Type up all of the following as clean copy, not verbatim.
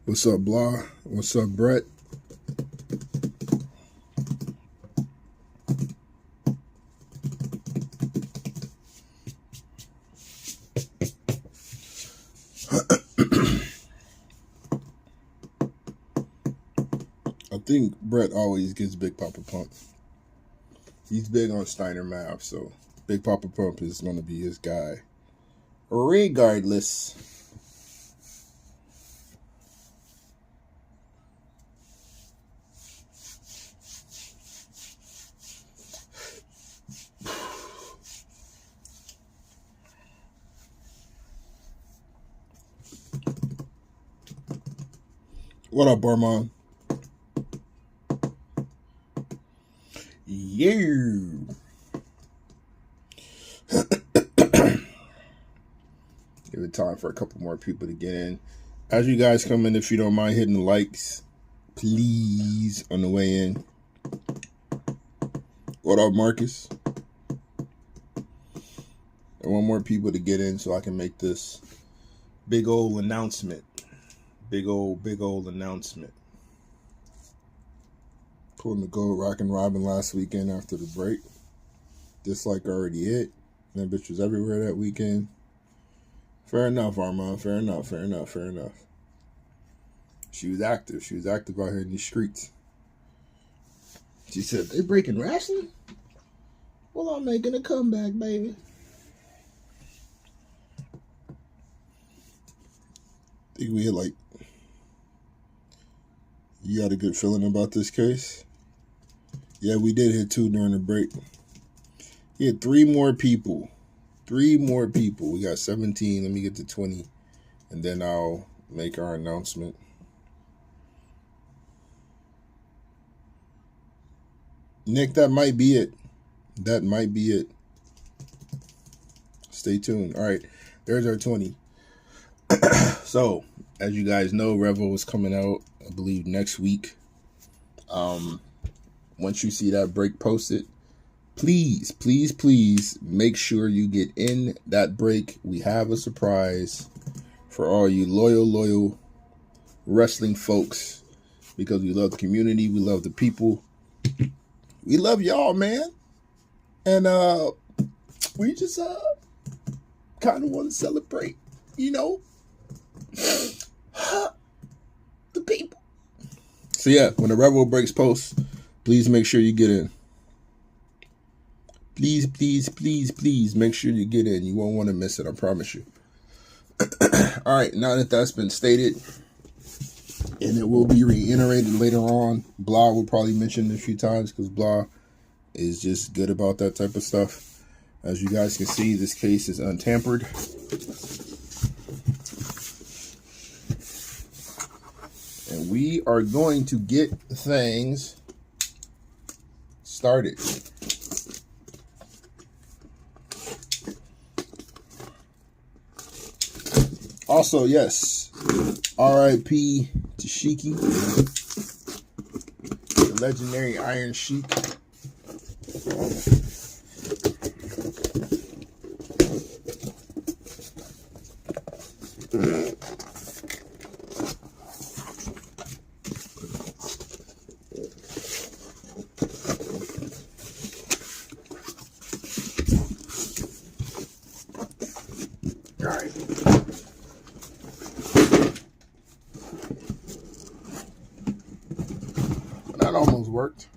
What's up, Blah? What's up, Brett? I think Brett always gets Big Papa Pump. He's big on Steiner math, so Big Papa Pump is going to be his guy. Regardless. What up, Barmon? Yeah. Give it time for a couple more people to get in. As you guys come in, if you don't mind hitting the likes, please, on the way in. What up, Marcus? I want more people to get in so I can make this big old announcement. Big old announcement. Pulling the gold Rockin' Robin last weekend after the break. Just like already hit. That bitch was everywhere that weekend. Fair enough, Armand. Fair enough. She was active. She was active out here in these streets. She said, they breaking wrestling? Well, I'm making a comeback, baby. I think we had you got a good feeling about this case? Yeah, we did hit 2 during the break. He had 3 more people. 3 more people. We got 17. Let me get to 20. And then I'll make our announcement. Nick, that might be it. That might be it. Stay tuned. All right. There's our 20. So, as you guys know, Revel is coming out, I believe, next week. Once you see that break posted, please make sure you get in that break. We have a surprise for all you loyal wrestling folks, because we love the community, we love the people, we love y'all, man. And we just kind of want to celebrate, the people. So yeah, when the Revel breaks post, please make sure you get in. Please make sure you get in. You won't want to miss it, I promise you. All right, now that that's been stated, and it will be reiterated later on, Blah will probably mention it a few times because Blah is just good about that type of stuff. As you guys can see, this case is untampered. And we are going to get things started. Also, yes, R.I.P. to Shiki, the legendary Iron Sheik. All right. That almost worked.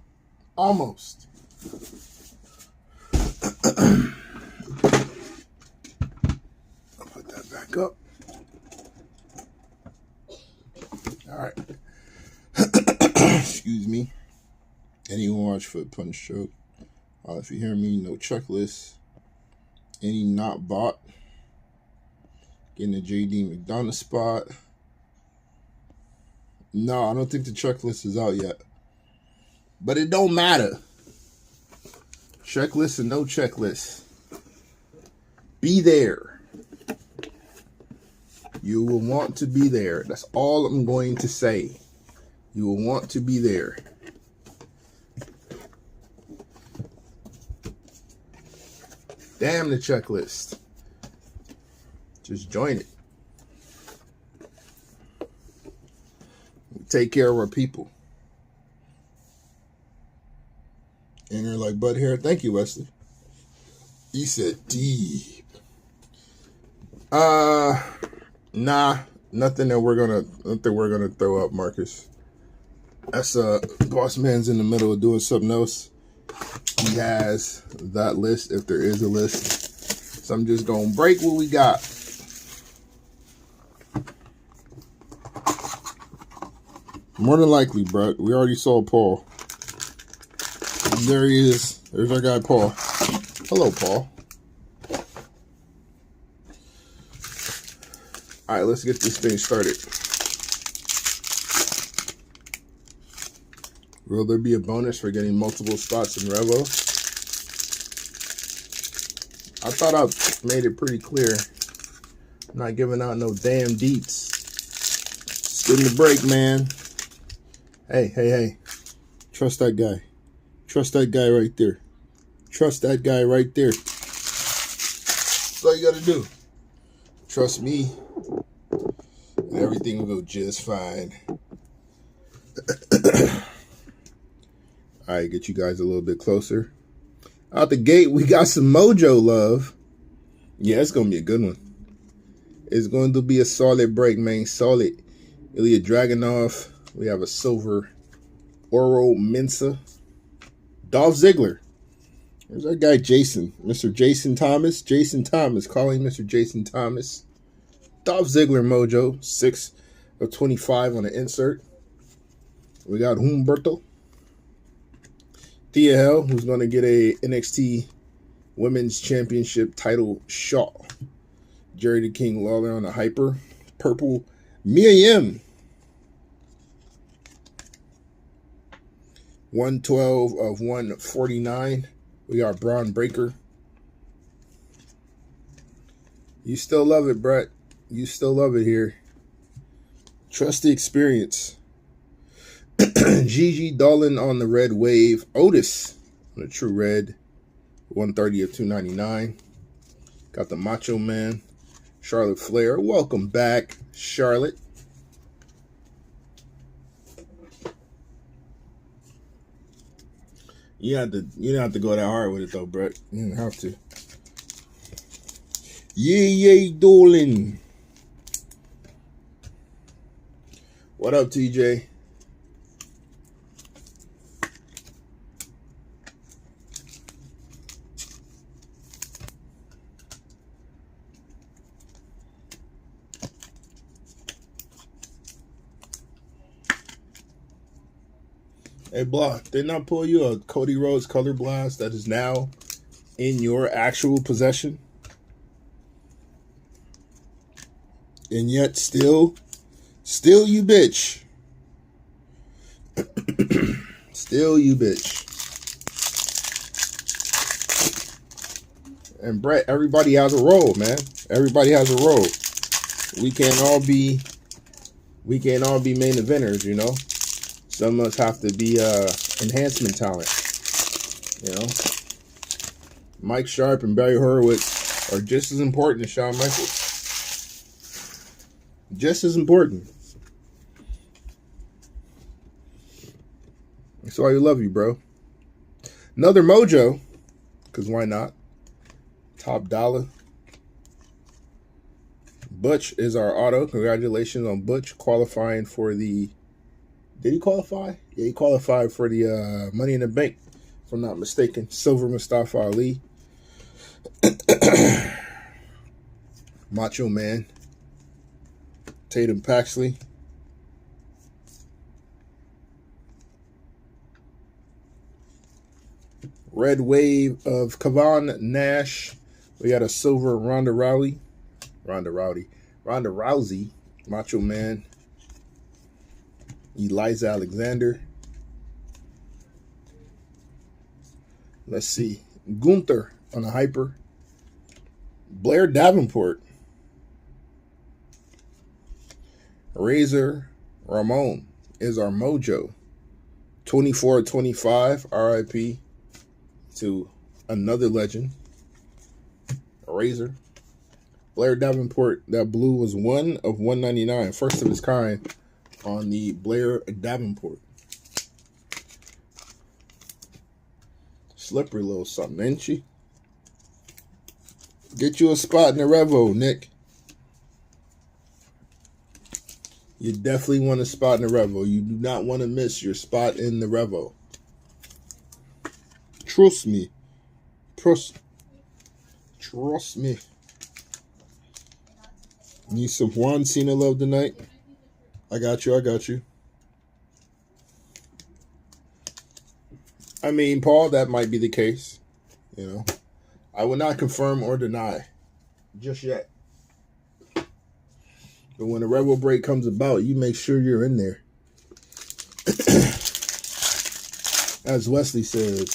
Almost. I'll put that back up. All right. Excuse me. Anyone watch Foot Punch Show? If you hear me, no checklist. Any not bought. Getting a JD McDonough spot. No, I don't think the checklist is out yet. But it don't matter. Checklist and no checklist. Be there. You will want to be there. That's all I'm going to say. You will want to be there. Damn the checklist. Just join it. take care of our people. And they're like, Bud Hair, thank you, Wesley. He said deep. Nah, nothing that we're gonna throw up, Marcus. That's Boss Man's in the middle of doing something else. He has that list if there is a list. So I'm just gonna break what we got. More than likely, bro. We already saw Paul. There he is. There's our guy, Paul. Hello, Paul. All right, let's get this thing started. Will there be a bonus for getting multiple spots in Revo? I thought I made it pretty clear. I'm not giving out no damn deets. Just give me the break, man. Hey. Trust that guy. Trust that guy right there. Trust that guy right there. That's all you gotta do. Trust me. And everything will go just fine. All right, get you guys a little bit closer. Out the gate, we got some Mojo love. Yeah, it's going to be a good one. It's going to be a solid break, man. Solid. Ilya Dragunov. We have a silver Oro Mensa. Dolph Ziggler. There's our guy, Jason. Mr. Jason Thomas. Jason Thomas. Calling Mr. Jason Thomas. Dolph Ziggler Mojo. 6 of 25 on the insert. We got Humberto. Thea Hell, who's going to get a NXT Women's Championship title shot. Jerry the King Lawler on the hyper. Purple Mia Yim. 112 of 149. We got Braun Breaker. You still love it, Brett. You still love it here. Trust the experience. Gigi Dolan on the red wave. Otis on the true red. 130 of 299. Got the Macho Man. Charlotte Flair. Welcome back, Charlotte. You don't have to go that hard with it though, Brett. You don't have to. Yay, Dolan. What up, TJ? Hey, Block, didn't I pull you a Cody Rhodes Color Blast that is now in your actual possession? And yet still you bitch. Still you bitch. And Brett, everybody has a role, man. Everybody has a role. We can't all be main eventers, you know. Some of us have to be enhancement talent, you know. Mike Sharp and Barry Horowitz are just as important as Shawn Michaels. Just as important. That's why we love you, bro. Another Mojo, because why not? Top dollar. Butch is our auto. Congratulations on Butch qualifying for the... Did he qualify? Yeah, he qualified for the Money in the Bank, if I'm not mistaken. Silver Mustafa Ali. Macho Man. Tatum Paxley. Red Wave of Kavan Nash. We got a silver Ronda Rousey. Macho Man. Eliza Alexander. Let's see. Gunther on the hyper. Blair Davenport. Razor Ramon is our Mojo. 24-25. RIP to another legend. Razor. Blair Davenport. That blue was 1 of 199. First of its kind on the Blair Davenport. Slippery little something, ain't she? Get you a spot in the Revo, Nick. You definitely want a spot in the Revo. You do not want to miss your spot in the Revo. Trust me. Trust me. Need some Juan Cena love tonight? I got you. I got you. I mean, Paul, that might be the case. You know, I will not confirm or deny just yet. But when the Rebel break comes about, you make sure you're in there. As Wesley says,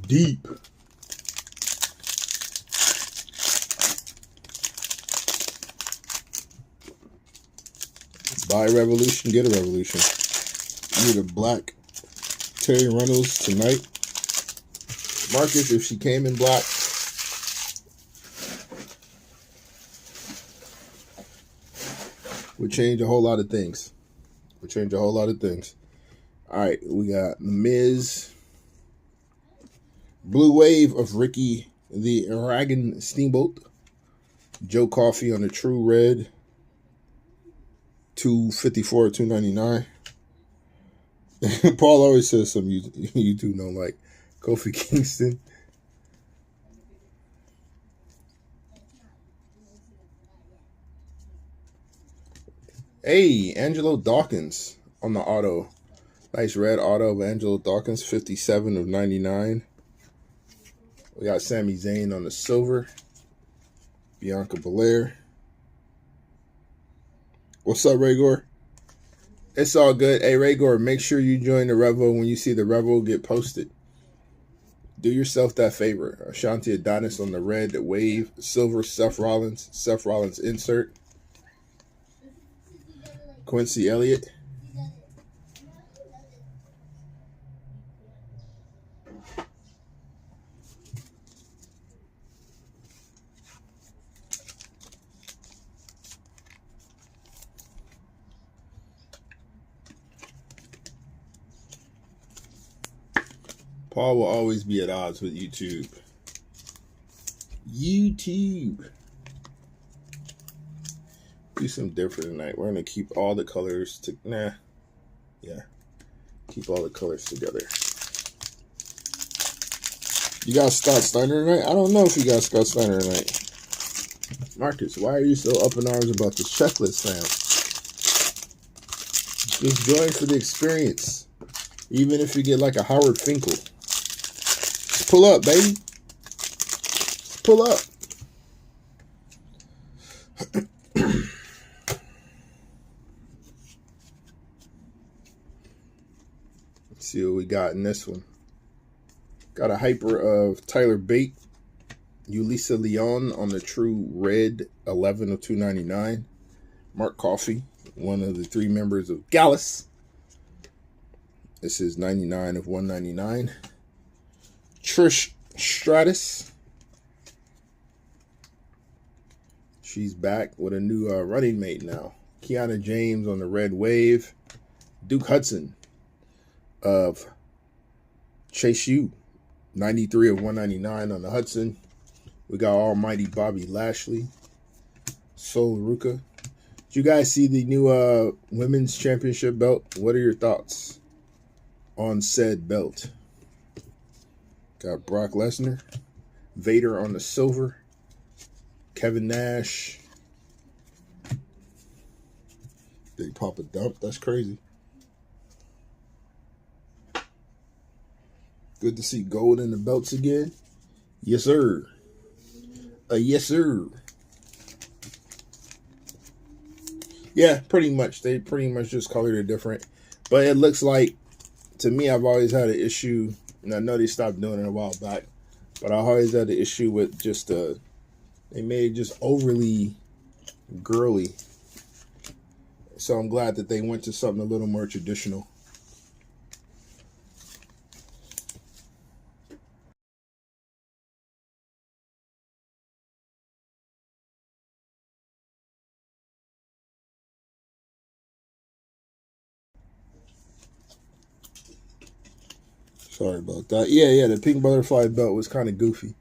deep. Buy a revolution, get a revolution. You need a black Terry Reynolds tonight. Marcus, if she came in black, would change a whole lot of things. All right, we got The Miz. Blue Wave of Ricky the Aragon Steamboat. Joe Coffey on the True Red. $254, $299. Paul always says something you do know, like Kofi Kingston. Hey, Angelo Dawkins on the auto. Nice red auto of Angelo Dawkins, 57 of 99. We got Sami Zayn on the silver. Bianca Belair. What's up, Raygor? It's all good. Hey, Raygor, make sure you join the Revo when you see the Revo get posted. Do yourself that favor. Ashanti Adonis on the red wave. Silver, Seth Rollins. Seth Rollins insert. Quincy Elliott. Paul will always be at odds with YouTube. Do something different tonight. We're going to keep all the colors to... Keep all the colors together. You got Scott Steiner tonight? I don't know if you got Scott Steiner tonight. Marcus, why are you so up in arms about this checklist, fam? Just join for the experience. Even if you get like a Howard Finkel. Just pull up, baby. Just pull up. Let's see what we got in this one. Got a hyper of Tyler Bate. Ulisa Leon on the True Red, 11 of 299. Mark Coffey, one of the 3 members of Gallus. This is 99 of 199. Trish Stratus. She's back with a new running mate now. Kiana James on the red wave. Duke Hudson of Chase U. 93 of 199 on the Hudson. We got Almighty Bobby Lashley. Sol Ruka. Did you guys see the new women's championship belt? What are your thoughts on said belt? Got Brock Lesnar. Vader on the silver. Kevin Nash. Did he pop a dump? That's crazy. Good to see gold in the belts again. Yes, sir. Yes, sir. Yeah, pretty much. They pretty much just colored it different. But it looks like, to me, I've always had an issue, and I know they stopped doing it a while back, but I always had an issue with just, they made it just overly girly. So I'm glad that they went to something a little more traditional. Sorry about that. Yeah, the pink butterfly belt was kind of goofy.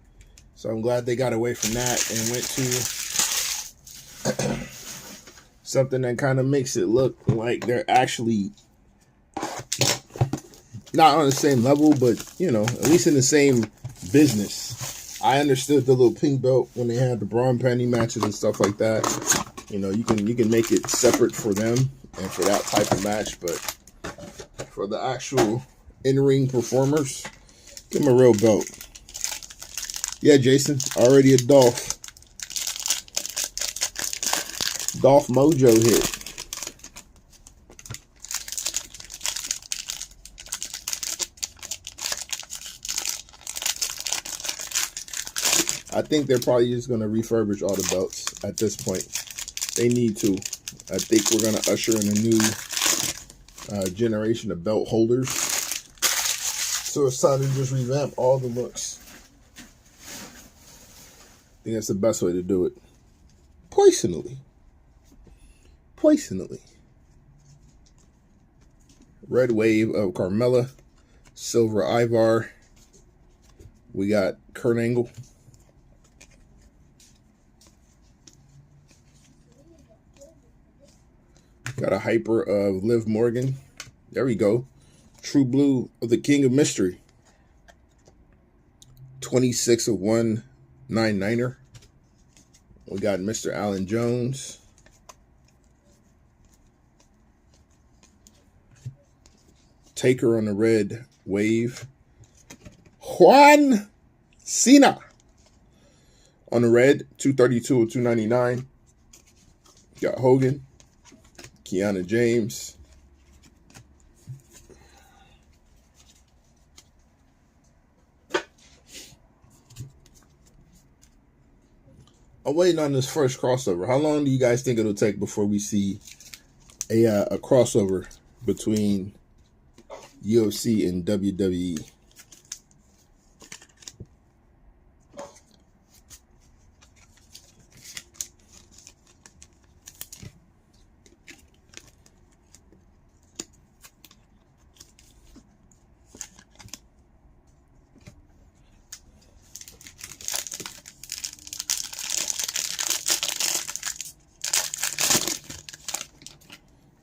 So I'm glad they got away from that and went to something that kind of makes it look like they're actually not on the same level, but, you know, at least in the same business. I understood the little pink belt when they had the Braun Panty matches and stuff like that. You know, you can make it separate for them and for that type of match, but for the actual in-ring performers, give them a real belt. Yeah, Jason, already a Dolph Mojo hit. I think they're probably just going to refurbish all the belts at this point. They need to. I think we're going to usher in a new generation of belt holders. So it's time to just revamp all the looks. I think that's the best way to do it. Poisonally. Red wave of Carmella. Silver Ivar. We got Kurt Angle. Got a hyper of Liv Morgan. There we go. True Blue of the King of Mystery. 26 of 199er. We got Mr. Allen Jones. Taker on the red wave. Juan Cena on the red. 232 of 299. Got Hogan. Kiana James. I'm waiting on this first crossover. How long do you guys think it'll take before we see a crossover between UFC and WWE?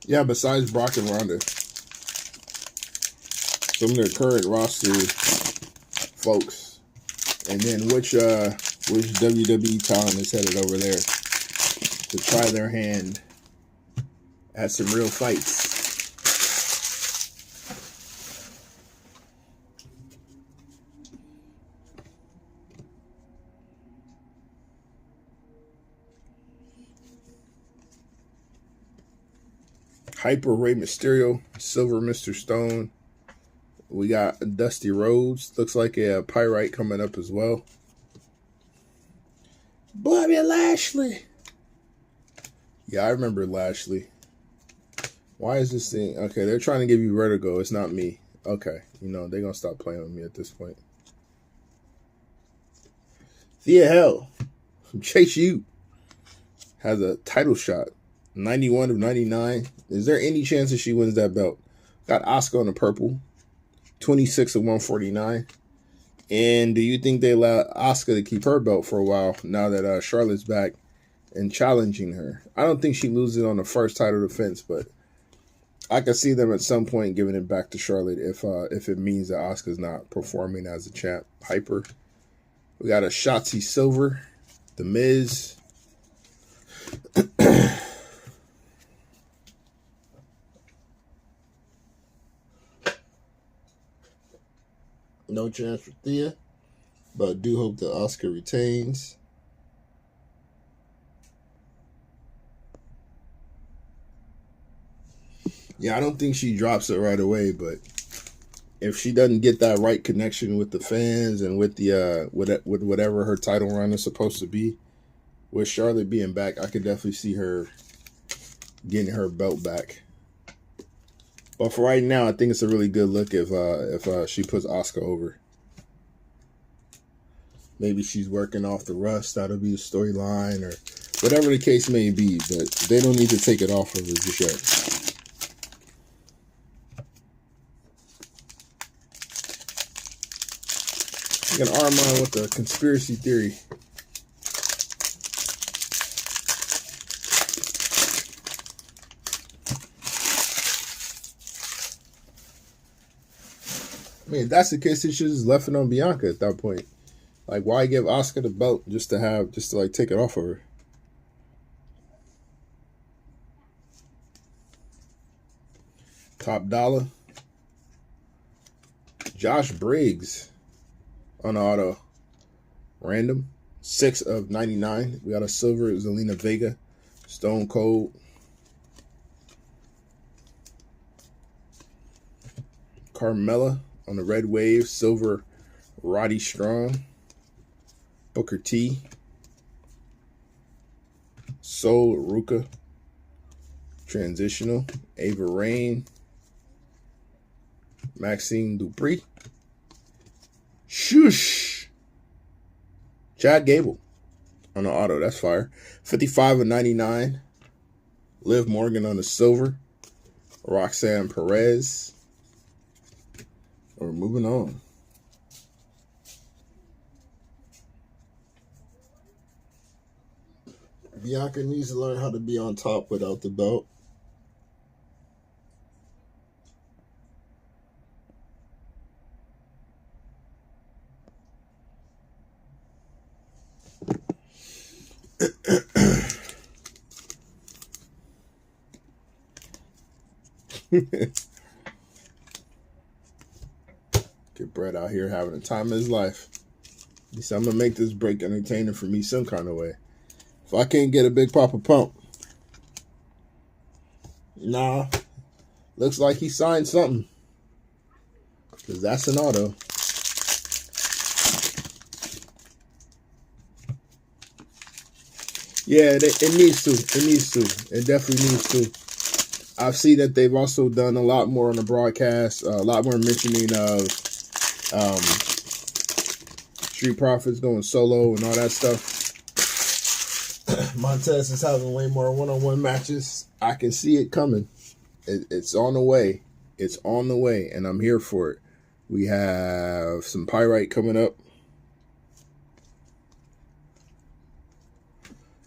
Yeah, besides Brock and Ronda, some of their current roster folks, and then which WWE talent is headed over there to try their hand at some real fights. Hyper Rey Mysterio, Silver Mr. Stone. We got Dusty Rhodes. Looks like a Pyrite coming up as well. Bobby Lashley. Yeah, I remember Lashley. Why is this thing? Okay, they're trying to give you vertigo. It's not me. Okay, you know, they're going to stop playing with me at this point. Thea Hell from Chase U has a title shot. 91 of 99. Is there any chance that she wins that belt? Got Asuka on the purple. 26 of 149. And do you think they allow Asuka to keep her belt for a while now that Charlotte's back and challenging her? I don't think she loses on the first title defense, but I could see them at some point giving it back to Charlotte if it means that Asuka's not performing as a champ. Hyper. We got a Shotzi Silver. The Miz. No chance for Thea, but I do hope that Asuka retains. Yeah, I don't think she drops it right away, but if she doesn't get that right connection with the fans and with the with whatever her title run is supposed to be, with Charlotte being back, I could definitely see her getting her belt back. But for right now, I think it's a really good look if she puts Asuka over. Maybe she's working off the rust. That'll be the storyline or whatever the case may be. But they don't need to take it off of her just yet. You can arm on with the conspiracy theory. I mean, if that's the case, he should have just left it on Bianca at that point. Like, why give Asuka the belt just to like take it off of her? Top dollar. Josh Briggs on auto. Random. 6 of 99. We got a silver Zelina Vega. Stone Cold. Carmella on the red wave. Silver Roddy Strong. Booker T. Sol Ruka. Transitional. Ava Rain. Maxine Dupree. Shush. Chad Gable on the auto. That's fire. 55 of 99. Liv Morgan on the silver. Roxanne Perez. We're moving on. Bianca needs to learn how to be on top without the belt. Get Brett out here having the time of his life. He said, I'm going to make this break entertaining for me some kind of way. If I can't get a big Papa Pump. Nah. Looks like he signed something. Because that's an auto. Yeah, it needs to. It needs to. It definitely needs to. I've seen that they've also done a lot more on the broadcast, a lot more mentioning of Street Profits going solo and all that stuff. Montez is having way more one-on-one matches. I can see it coming. It's on the way. It's on the way, and I'm here for it. We have some Pyrite coming up.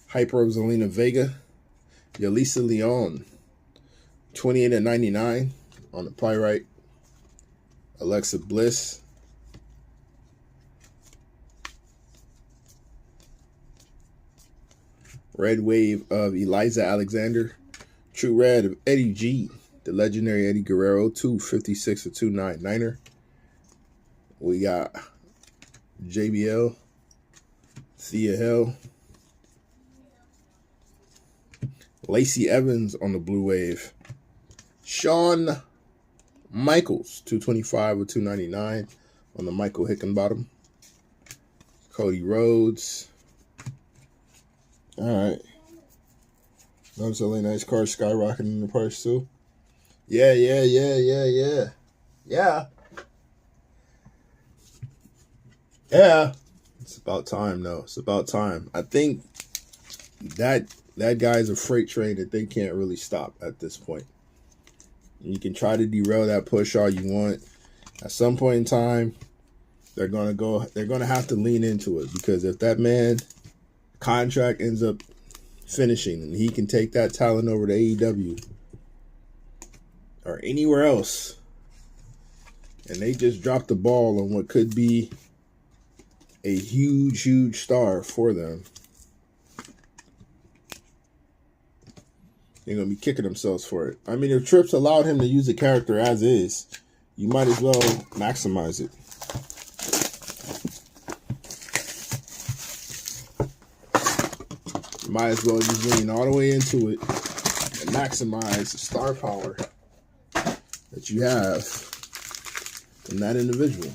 Hyper Zelina Vega. Yelisa Leon. 28 of 99 on the Pyrite. Alexa Bliss. Red Wave of Eliza Alexander. True Red of Eddie G. The legendary Eddie Guerrero. 256 of 299er. We got JBL. Thea Hill. Lacey Evans on the Blue Wave. Shawn Michaels, 225 or 299 on the Michael Hickenbottom. Cody Rhodes. All right. Notice a really nice car skyrocketing in the price too. Yeah. Yeah. It's about time though. It's about time. I think that guy's a freight train that they can't really stop at this point. You can try to derail that push all you want. At some point in time, they're gonna have to lean into it, because if that man contract ends up finishing and he can take that talent over to AEW or anywhere else, and they just drop the ball on what could be a huge star for them, they're going to be kicking themselves for it. I mean, if Trips allowed him to use the character as is, you might as well maximize it. You might as well just lean all the way into it and maximize the star power that you have from that individual.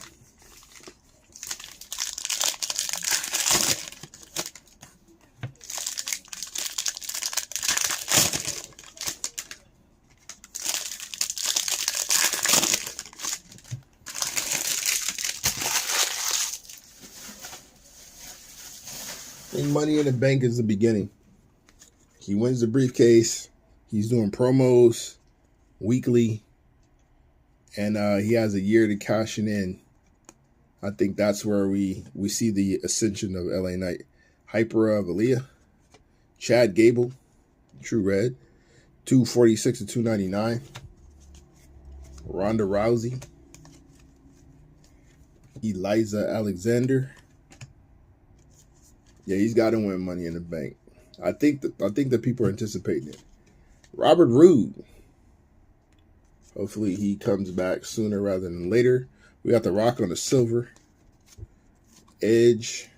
Money in the Bank is the beginning. He wins the briefcase. He's doing promos weekly, and he has a year to cash it in I think that's where we see the ascension of LA Knight. Hyper of Aaliyah, Chad Gable, True Red, 246 to 299. Ronda Rousey, Eliza Alexander. Yeah, he's got to win Money in the Bank. I think that people are anticipating it. Robert Roode. Hopefully he comes back sooner rather than later. We got The Rock on the silver. Edge.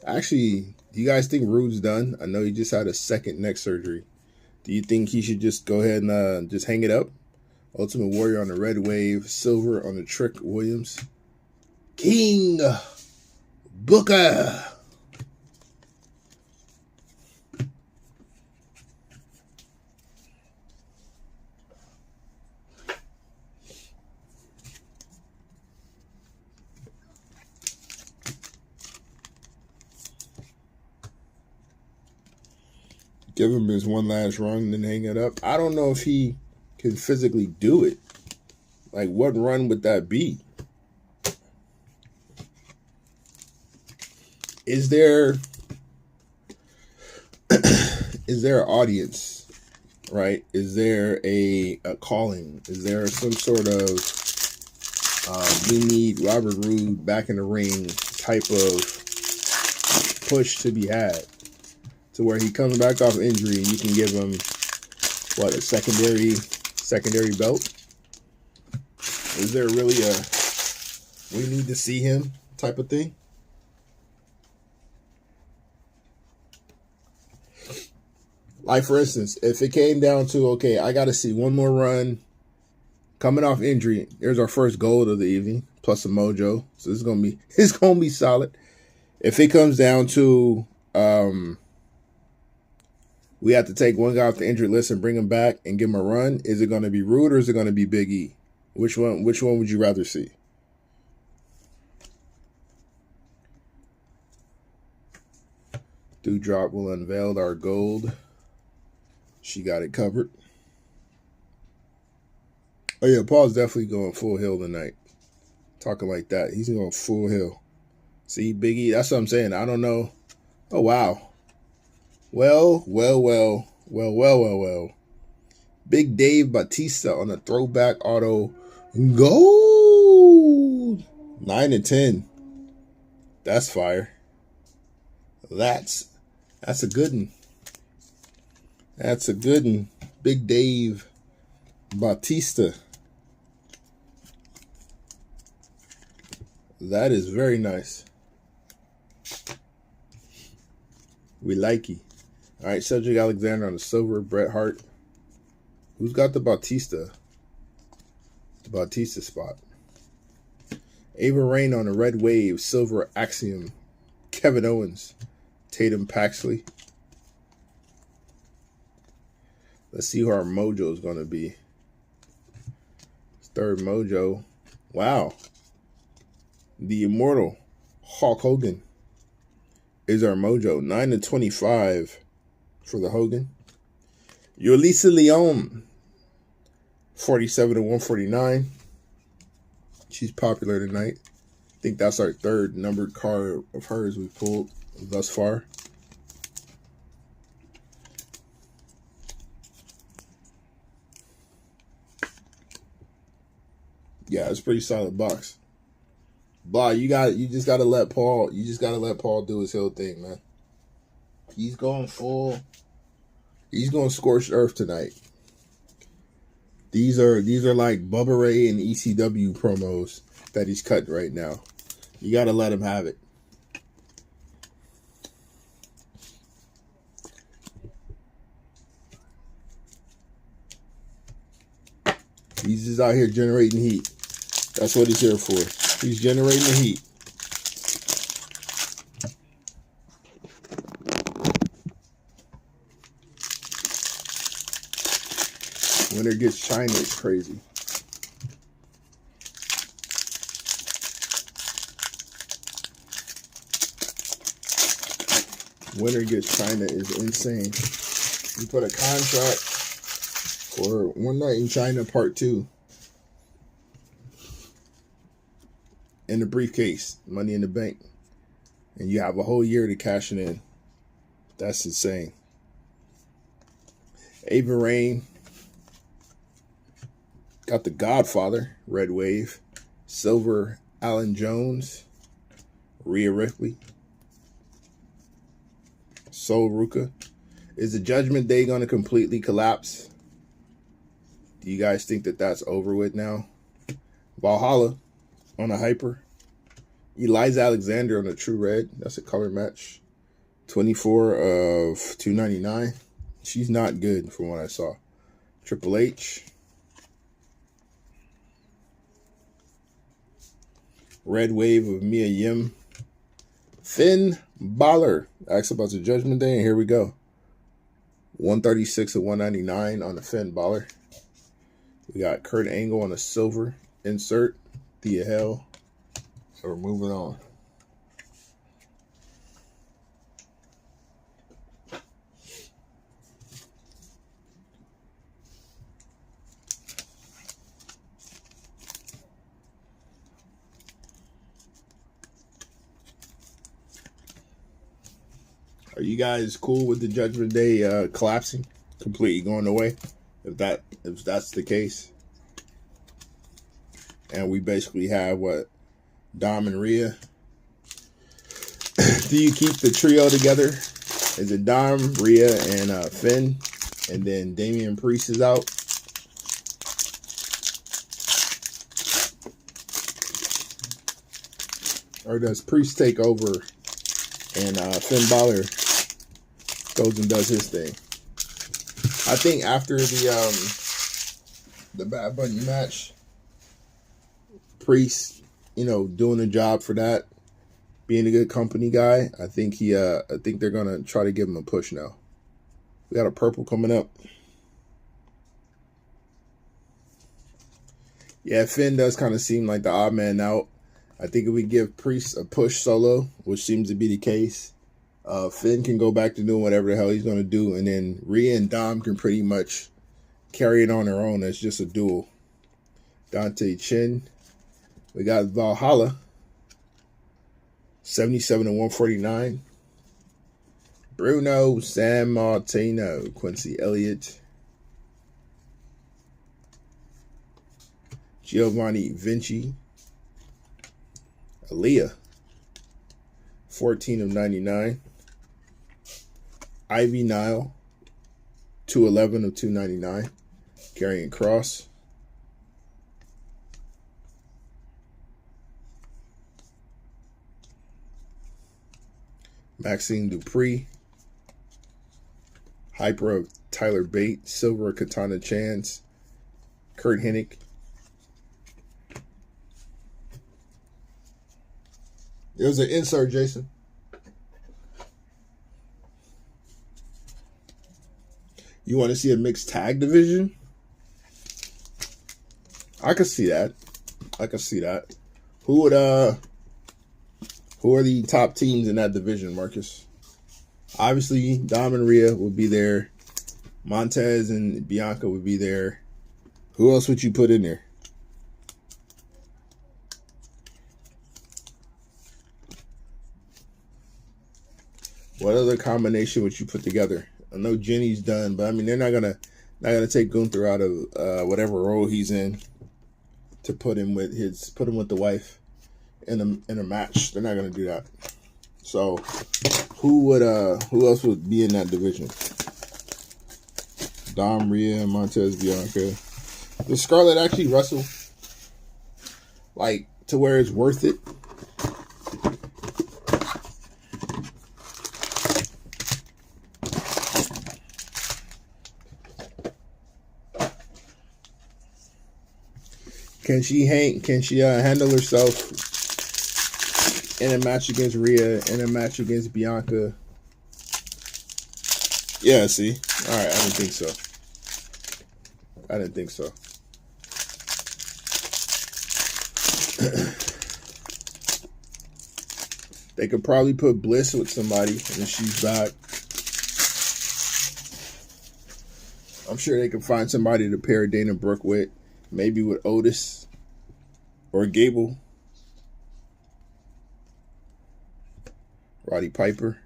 Actually, do you guys think Rude's done? I know he just had a second neck surgery. Do you think he should just go ahead and just hang it up? Ultimate Warrior on the red wave. Silver on the Trick Williams. King Booker. Give him his one last run and then hang it up. I don't know if he can physically do it. Like, what run would that be? Is there an audience, right? Is there a calling? Is there some sort of we need Robert Roode back in the ring type of push to be had? To where he comes back off injury and you can give him what, a secondary belt? Is there really a we need to see him type of thing? Like, for instance, if it came down to, okay, I got to see one more run coming off injury. There's our first gold of the evening, plus a mojo. So it's gonna be solid. If it comes down to we have to take one guy off the injured list and bring him back and give him a run, is it going to be Rude or is it going to be Big E? Which one would you rather see? Dewdrop will unveil our gold. She got it covered. Oh yeah, Paul's definitely going full hill tonight. Talking like that. He's going full hill. See, Big E, that's what I'm saying. I don't know. Oh, wow. Well. Big Dave Batista on a throwback auto gold. 9 and 10. That's fire. That's a good one. That's a good one. Big Dave Batista. That is very nice. We like you. All right, Cedric Alexander on the silver. Bret Hart. Who's got the Batista? The Batista spot. Ava Rain on the red wave. Silver Axiom. Kevin Owens. Tatum Paxley. Let's see who our mojo is going to be. Third mojo. Wow. The immortal Hulk Hogan is our mojo. 9 to 25 for the Hogan. Yulisa Leon. 47 to 149. She's popular tonight. I think that's our third numbered card of hers we pulled thus far. Yeah, it's a pretty solid box. Blah, you just gotta let Paul do his whole thing, man. He's going scorched earth tonight. These are like Bubba Ray and ECW promos that he's cutting right now. You gotta let him have it. He's just out here generating heat. That's what he's here for. He's generating the heat. Winner gets China is crazy. Winner gets China is insane. We put a contract for One Night in China Part 2. in the briefcase, Money in the Bank. And you have a whole year to cash it in. That's insane. Ava Rain. Got the Godfather, Red Wave. Silver, Alan Jones. Rhea Ripley. Sol Ruka. Is the Judgment Day going to completely collapse? Do you guys think that that's over with now? Valhalla on a hyper. Eliza Alexander on a true red. That's a color match. 24 of 299. She's not good from what I saw. Triple H. Red Wave of Mia Yim. Finn Balor. Asked about the Judgment Day, and here we go. 136 of 199 on the Finn Balor. We got Kurt Angle on a silver insert. Thea Hell. So we're moving on. Are you guys cool with the Judgment Day collapsing, completely going away? If that's the case, and we basically have what, Dom and Rhea. Do you keep the trio together? Is it Dom, Rhea, and Finn, and then Damian Priest is out? Or does Priest take over and Finn Balor goes and does his thing? I think after the Bad Bunny match, Priest, doing a job for that, being a good company guy, I think they're gonna try to give him a push now. We got a purple coming up. Yeah, Finn does kind of seem like the odd man out. I think if we give Priest a push solo, which seems to be the case, Finn can go back to doing whatever the hell he's going to do, and then Rhea and Dom can pretty much carry it on their own as just a duel. Dante Chin. We got Valhalla. 77 and 149. Bruno Sammartino. Quincy Elliott. Giovanni Vinci. Aaliyah. 14 of 99. Ivy Nile. 211 of 299. Karrion Kross. Maxine Dupree. Hyper of Tyler Bate. Silver of Katana Chance. Kurt Hennig. It was an insert, Jason. You want to see a mixed tag division? I could see that. Who are the top teams in that division, Marcus? Obviously, Dom and Rhea would be there. Montez and Bianca would be there. Who else would you put in there? What other combination would you put together? I know Jenny's done, but I mean they're not gonna take Gunther out of whatever role he's in to put him with the wife in a match. They're not gonna do that. So who else would be in that division? Dom, Rhea, Montez, Bianca. Does Scarlett actually wrestle like to where it's worth it? Can she handle herself in a match against Rhea, in a match against Bianca? Yeah, see? All right, I didn't think so. They could probably put Bliss with somebody when she's back. I'm sure they could find somebody to pair Dana Brooke with. Maybe with Otis or Gable. Roddy Piper.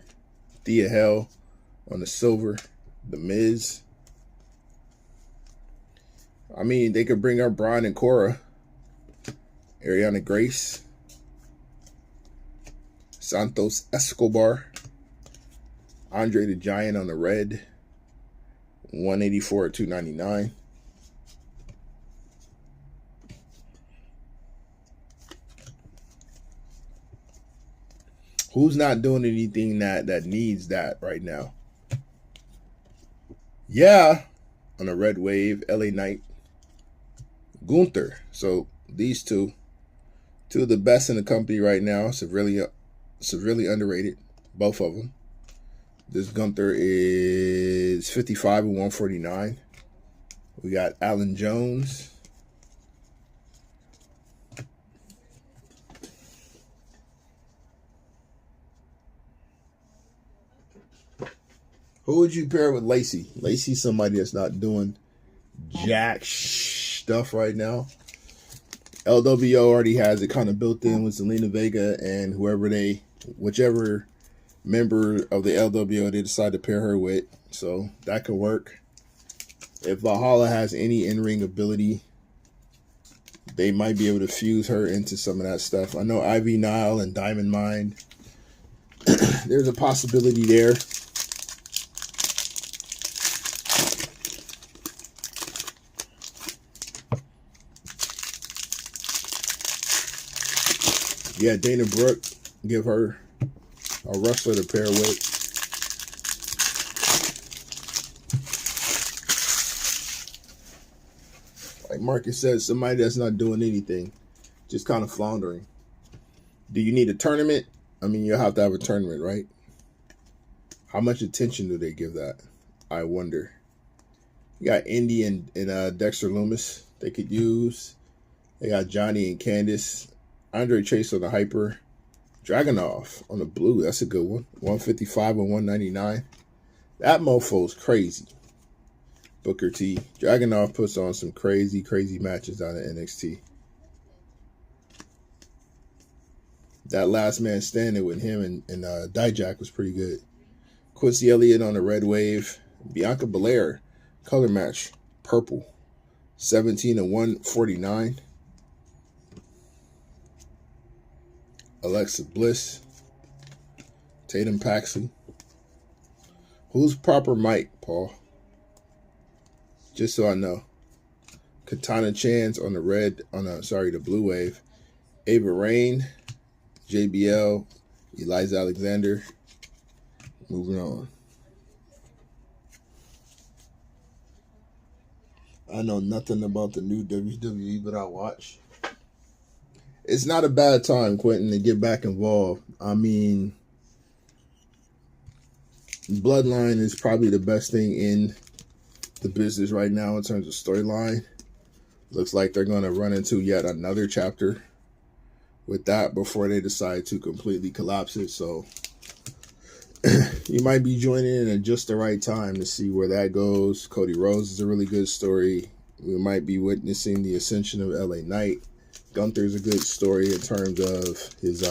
Thea Hell on the silver. The Miz. I mean, they could bring up Brian and Cora. Ariana Grace. Santos Escobar. Andre the Giant on the red. 184 at 299. Who's not doing anything that needs that right now? Yeah, on a red wave, LA Knight, Gunther. So these two of the best in the company right now, severely underrated, both of them. This Gunther is 55 and 149. We got Alan Jones. Who would you pair with Lacey? Lacey's somebody that's not doing jack stuff right now. LWO already has it kind of built in with Zelina Vega and whichever member of the LWO they decide to pair her with. So that could work. If Valhalla has any in-ring ability, they might be able to fuse her into some of that stuff. I know Ivy Nile and Diamond Mine. There's a possibility there. Yeah, Dana Brooke, give her a wrestler to pair with. Like Marcus says, somebody that's not doing anything, just kind of floundering. Do you need a tournament? I mean, you'll have to have a tournament, right? How much attention do they give that? I wonder. You got Indy and Dexter Loomis they could use. They got Johnny and Candice. Andre Chase on the hyper. Dragunov on the blue. That's a good one. 155 and 199. That mofo's crazy. Booker T. Dragunov puts on some crazy, crazy matches out of NXT. That last man standing with him and Dijak was pretty good. Quincy Elliott on the red wave. Bianca Belair. Color match. Purple. 17 and 149. Alexa Bliss, Tatum Paxley. Who's proper Mike, Paul? Just so I know. Katana Chance on the the blue wave. Ava Rain, JBL, Eliza Alexander. Moving on. I know nothing about the new WWE, but I watch. It's not a bad time, Quentin, to get back involved. I mean, Bloodline is probably the best thing in the business right now in terms of storyline. Looks like they're going to run into yet another chapter with that before they decide to completely collapse it. So you might be joining in at just the right time to see where that goes. Cody Rhodes is a really good story. We might be witnessing the ascension of LA Knight. Gunther's a good story in terms of his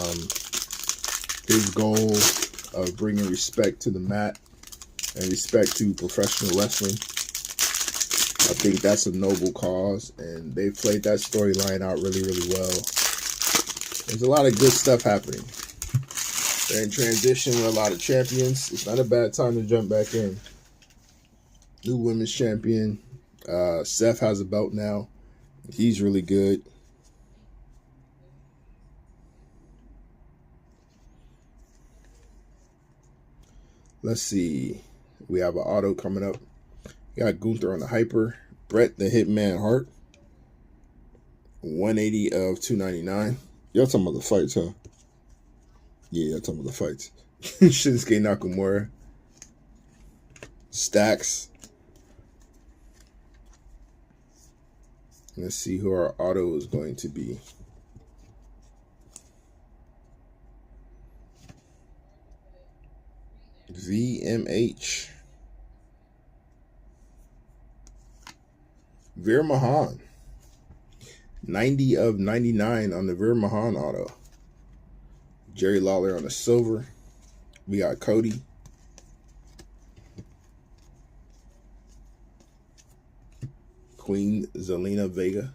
goal of bringing respect to the mat and respect to professional wrestling. I think that's a noble cause, and they've played that storyline out really, really well. There's a lot of good stuff happening. They're in transition with a lot of champions. It's not a bad time to jump back in. New women's champion. Seth has a belt now. He's really good. Let's see. We have an auto coming up. We got Gunther on the hyper. Bret the Hitman Hart. 180 of 299. Y'all talking about the fights, huh? Yeah, y'all talking about the fights. Shinsuke Nakamura. Stacks. Let's see who our auto is going to be. VMH. Veer Mahan. 90 of 99 on the Veer Mahan auto. Jerry Lawler on the silver. We got Cody. Queen Zelina Vega.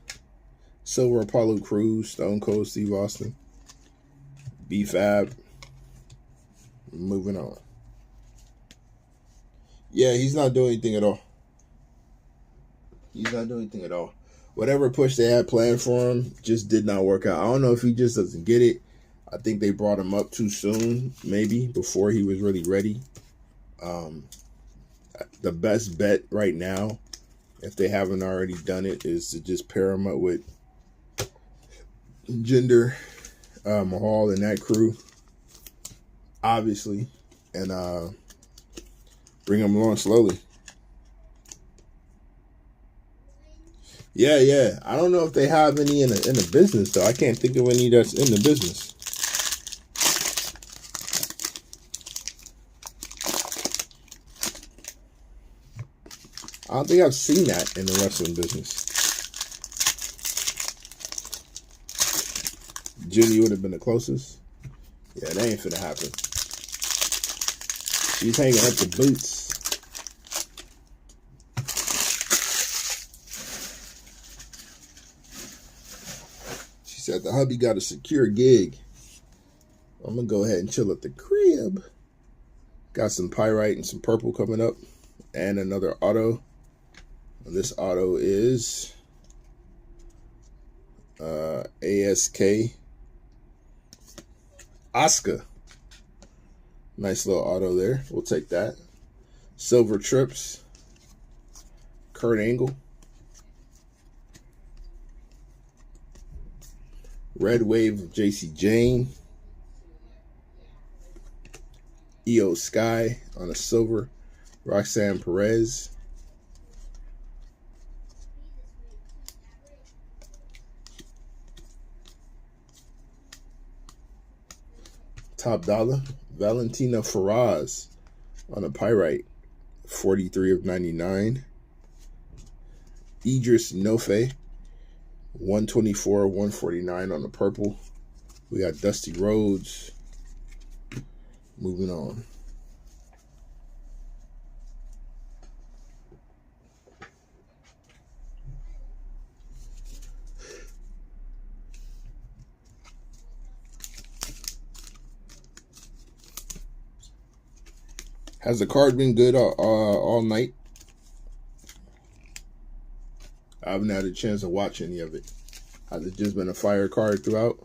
Silver Apollo Crews. Stone Cold Steve Austin. B-Fab. Moving on. Yeah, he's not doing anything at all. He's not doing anything at all. Whatever push they had planned for him just did not work out. I don't know if he just doesn't get it. I think they brought him up too soon, maybe, before he was really ready. The best bet right now, if they haven't already done it, is to just pair him up with Jinder Mahal and that crew, obviously, and bring him along slowly. Yeah. I don't know if they have any in the business, though. I can't think of any that's in the business. I don't think I've seen that in the wrestling business. Judy would have been the closest. Yeah, that ain't finna happen. She's hanging up the boots. She said the hubby got a secure gig. I'm gonna go ahead and chill at the crib. Got some pyrite and some purple coming up. And another auto. This auto is ASK Asuka. Nice little auto there. We'll take that. Silver Trips. Kurt Angle. Red Wave of JC Jane. EO Sky on a silver. Roxanne Perez. Top dollar. Valentina Feroz on a pyrite. 43 of 99. Idris Nofe. 124 of 149 on the purple. We got Dusty Rhodes. Moving on. Has the card been good all night? I haven't had a chance to watch any of it. Has it just been a fire card throughout?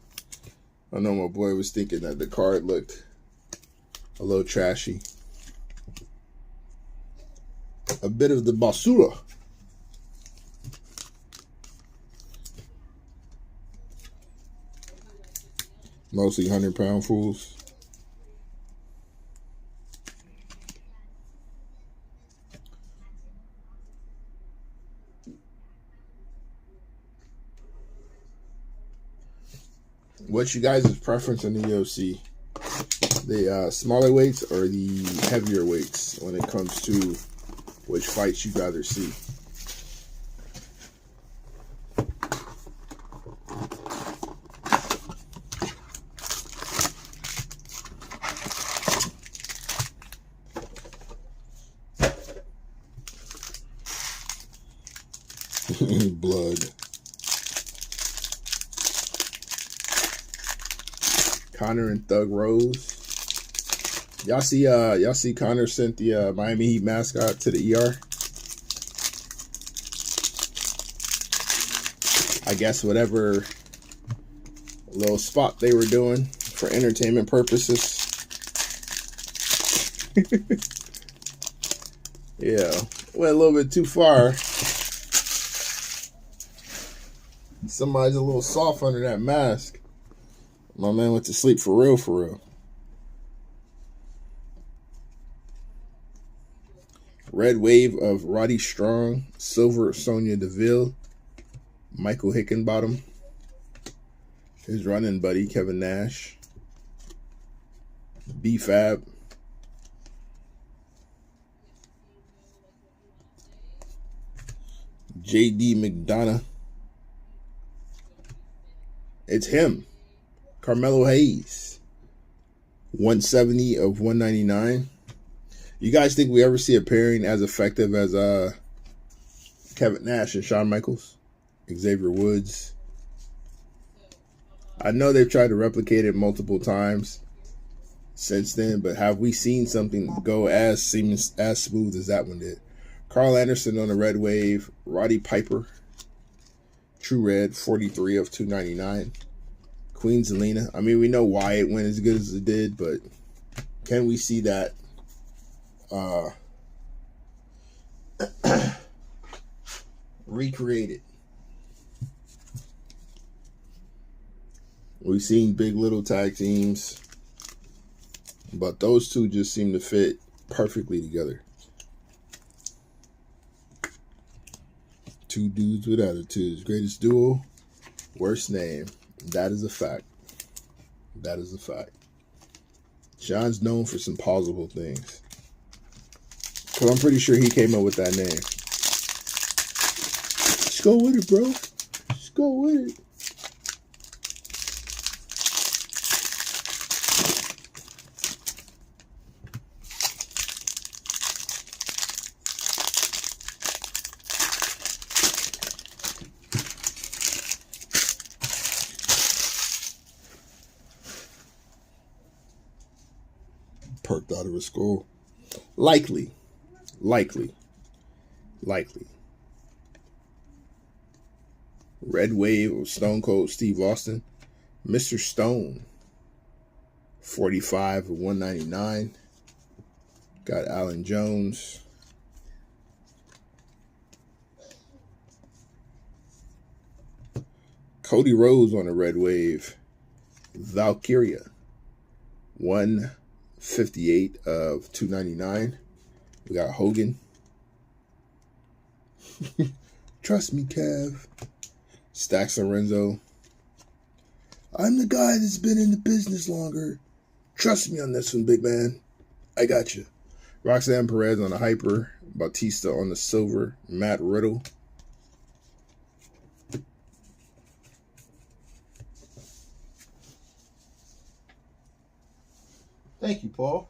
I know my boy was thinking that the card looked a little trashy. A bit of the basura. Mostly 100-pound fools. What's you guys' preference in the UFC? The smaller weights or the heavier weights when it comes to which fights you'd rather see? Blood. Connor and Thug Rose. Y'all see Connor sent the Miami Heat mascot to the ER. I guess whatever little spot they were doing for entertainment purposes. Yeah, went a little bit too far. Somebody's a little soft under that mask. My man went to sleep for real, for real. Red Wave of Roddy Strong. Silver Sonya Deville. Michael Hickenbottom. His running buddy, Kevin Nash. B-Fab. J.D. McDonough. It's him. Carmelo Hayes. 170 of 199. You guys think we ever see a pairing as effective as Kevin Nash and Shawn Michaels? Xavier Woods. I know they've tried to replicate it multiple times since then, but have we seen something go as seamless, as smooth as that one did? Carl Anderson on the red wave. Roddy Piper, True Red, 43 of 299. Queen Zelina. I mean, we know why it went as good as it did, but can we see that recreated? We've seen big little tag teams, but those two just seem to fit perfectly together. Two dudes with attitudes. Greatest duo, worst name. That is a fact. That is a fact. Sean's known for some plausible things. Because I'm pretty sure he came up with that name. Just go with it, bro. Just go with it. Perked out of his skull. Likely. Red Wave of Stone Cold Steve Austin. Mr. Stone, 45 of 199. Got Alan Jones. Cody Rhodes on the red wave. Valkyria, 158 of 299. We got Hogan. Trust me, Kev. Stacks Lorenzo. I'm the guy that's been in the business longer. Trust me on this one, big man. I got you. Roxanne Perez on the hyper. Bautista on the silver. Matt Riddle. Thank you, Paul.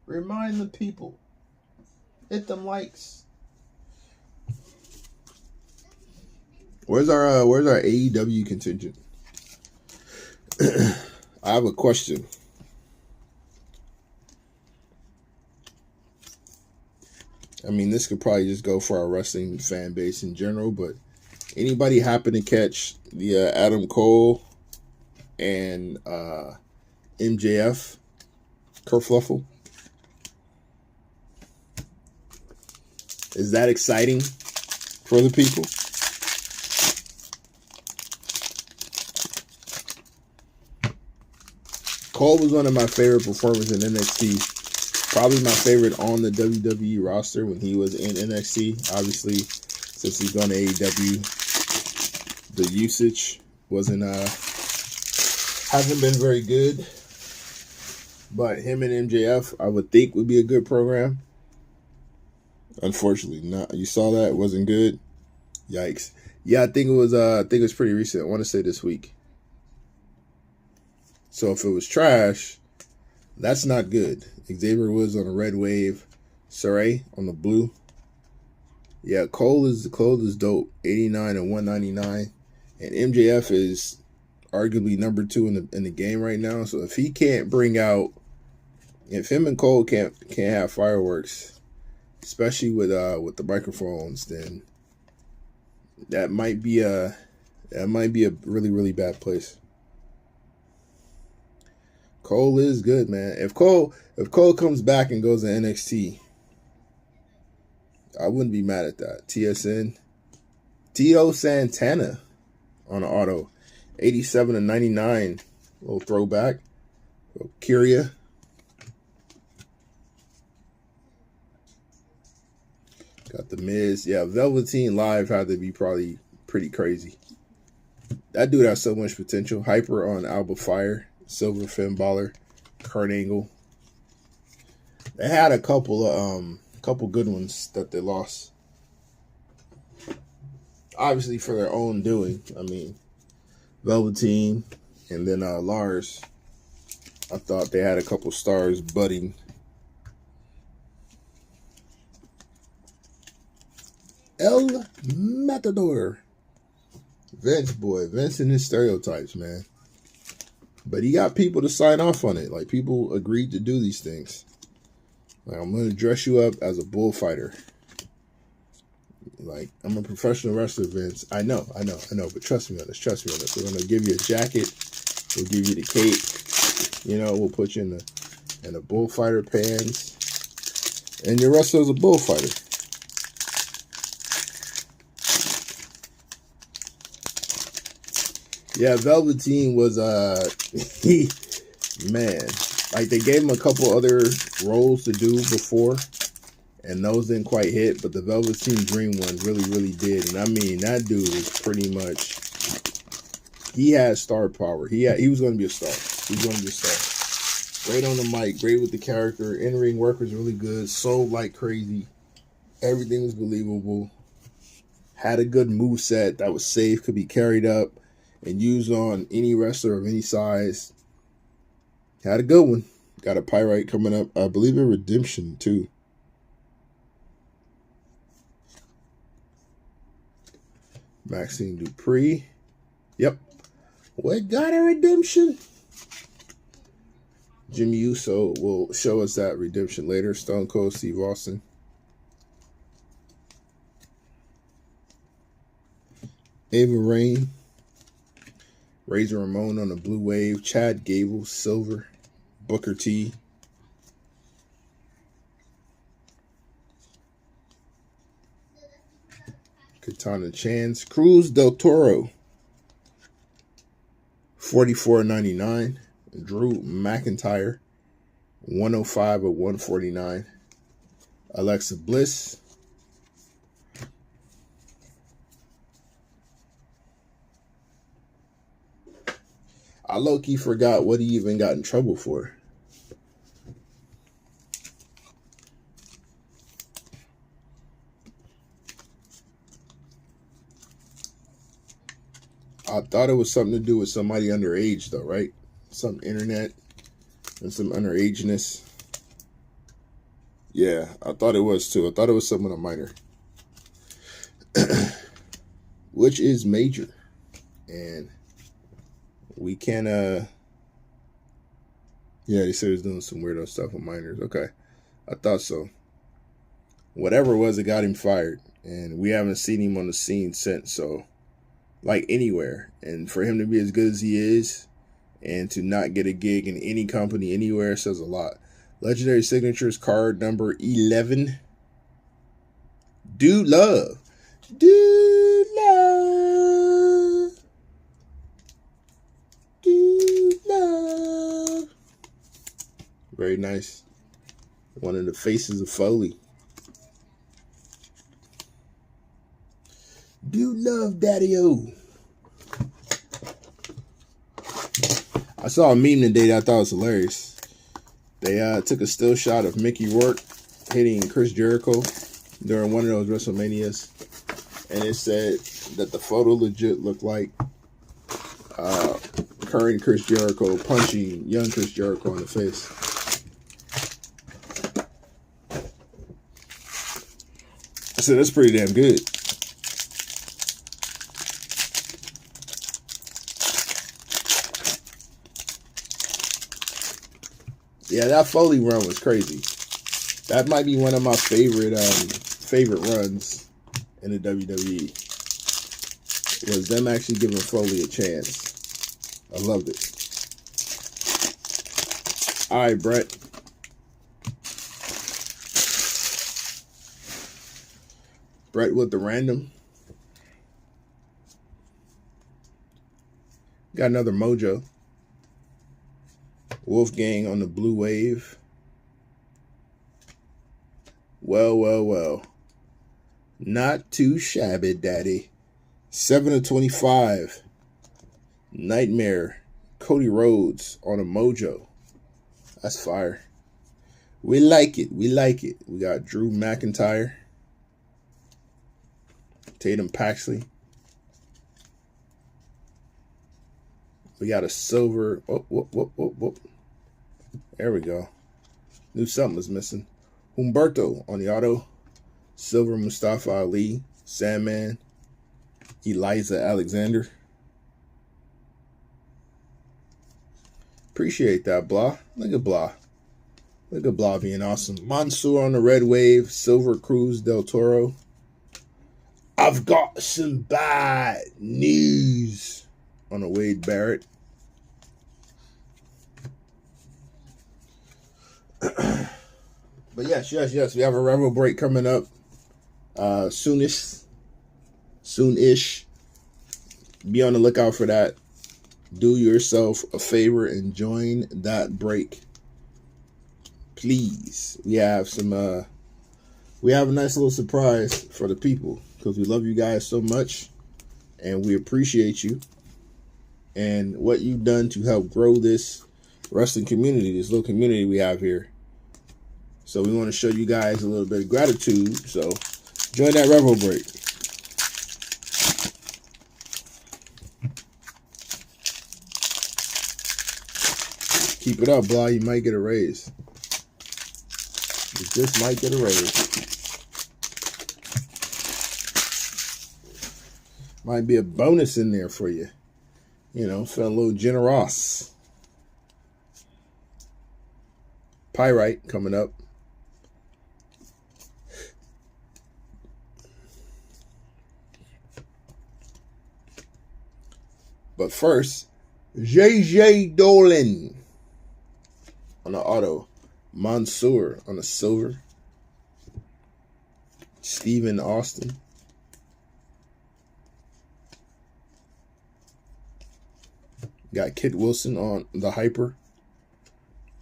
Remind the people. Hit them likes. Where's our AEW contingent? I have a question. I mean, this could probably just go for our wrestling fan base in general, but anybody happen to catch the Adam Cole and MJF kerfluffle? Is that exciting for the people? Cole was one of my favorite performers in NXT. Probably my favorite on the WWE roster when he was in NXT. Obviously, since he's gone to AEW, the usage hasn't been very good. But him and MJF, I would think, would be a good program. Unfortunately, not. You saw that? It wasn't good. Yikes. Yeah, I think it was pretty recent. I want to say this week. So if it was trash, that's not good. Xavier Woods on the red wave. Saray on the blue. Yeah, Cole is dope. 89 and 199. And MJF is arguably number 2 in the game right now. So if he can't bring out, if him and Cole can't have fireworks, especially with the microphones, then that might be a really, really bad place. Cole is good, man. If Cole comes back and goes to NXT, I wouldn't be mad at that. TSN. Tio Santana on the auto. 87 and 99. Little throwback. Kyria. Got the Miz. Yeah, Velveteen Live had to be probably pretty crazy. That dude has so much potential. Hyper on Alba Fire. Silver Finn Balor, Kurt Angle. They had a couple good ones that they lost. Obviously for their own doing. I mean, Velveteen and then Lars. I thought they had a couple stars budding. El Matador. Vince, boy. Vince and his stereotypes, man. But he got people to sign off on it. Like, people agreed to do these things. Like, I'm going to dress you up as a bullfighter. Like, I'm a professional wrestler, Vince. I know. But trust me on this. We're going to give you a jacket. We'll give you the cape. You know, we'll put you in the bullfighter pants. And your wrestler as a bullfighter. Yeah, Velveteen was, man, like they gave him a couple other roles to do before, and those didn't quite hit, but the Velveteen Dream one really, really did. And I mean, that dude was pretty much, he had star power. He was going to be a star. He was going to be a star. Great on the mic, great with the character. In-ring work was really good. Sold like crazy. Everything was believable. Had a good moveset that was safe, could be carried up and used on any wrestler of any size. Had a good one. Got a pyrite coming up. I believe a redemption too. Maxine Dupree. Yep. We got a redemption. Jimmy Uso will show us that redemption later. Stone Cold Steve Austin. Ava Rain. Razor Ramon on the blue wave. Chad Gable, silver. Booker T. Katana Chance. Cruz del Toro. $44.99. Drew McIntyre. 105 of 149. Alexa Bliss. I low-key forgot what he even got in trouble for. I thought it was something to do with somebody underage, though, right? Some internet and some underageness. Yeah, I thought it was, too. I thought it was something a minor. Which is major. And we can, yeah, they said he was doing some weirdo stuff with minors. Okay. I thought so. Whatever it was, it got him fired. And we haven't seen him on the scene since, so, like, anywhere. And for him to be as good as he is and to not get a gig in any company anywhere says a lot. Legendary Signatures card number 11. Dude Love. Dude Love. Dude Love. Very nice. One of the faces of Foley. Dude Love Daddy-O. I saw a meme today that I thought was hilarious. They took a still shot of Mickey Rourke hitting Chris Jericho during one of those WrestleManias. And it said that the photo legit looked like current Chris Jericho punching young Chris Jericho in the face. I said, that's pretty damn good. Yeah, that Foley run was crazy. That might be one of my favorite runs in the WWE. Was them actually giving Foley a chance. I loved it. All right, Brett. Brett with the random. Got another Mojo. Wolfgang on the blue wave. Well. Not too shabby, daddy. 7 of 25. Nightmare. Cody Rhodes on a Mojo. That's fire. We like it. We got Drew McIntyre. Tatum Paxley. We got a silver. Whoop. There we go. Knew something was missing. Humberto on the auto. Silver Mustafa Ali. Sandman. Eliza Alexander. Appreciate that, Blah. Look at Blah. Look at Blah being awesome. Mansoor on the red wave. Silver Cruz Del Toro. I've got some bad news on a Wade Barrett. But yes. We have a Revel break coming up soonish. Be on the lookout for that. Do yourself a favor and join that break. Please. We have a nice little surprise for the people because we love you guys so much and we appreciate you and what you've done to help grow this wrestling community, this little community we have here. So we want to show you guys a little bit of gratitude. So join that Revel break. Keep it up, Blah. You might get a raise. You just might get a raise. Might be a bonus in there for you. You know, feeling a little generous. Pyrite coming up. But first, JJ Dolan on the auto. Mansoor on the silver. Stephen Austin. Got Kit Wilson on the hyper.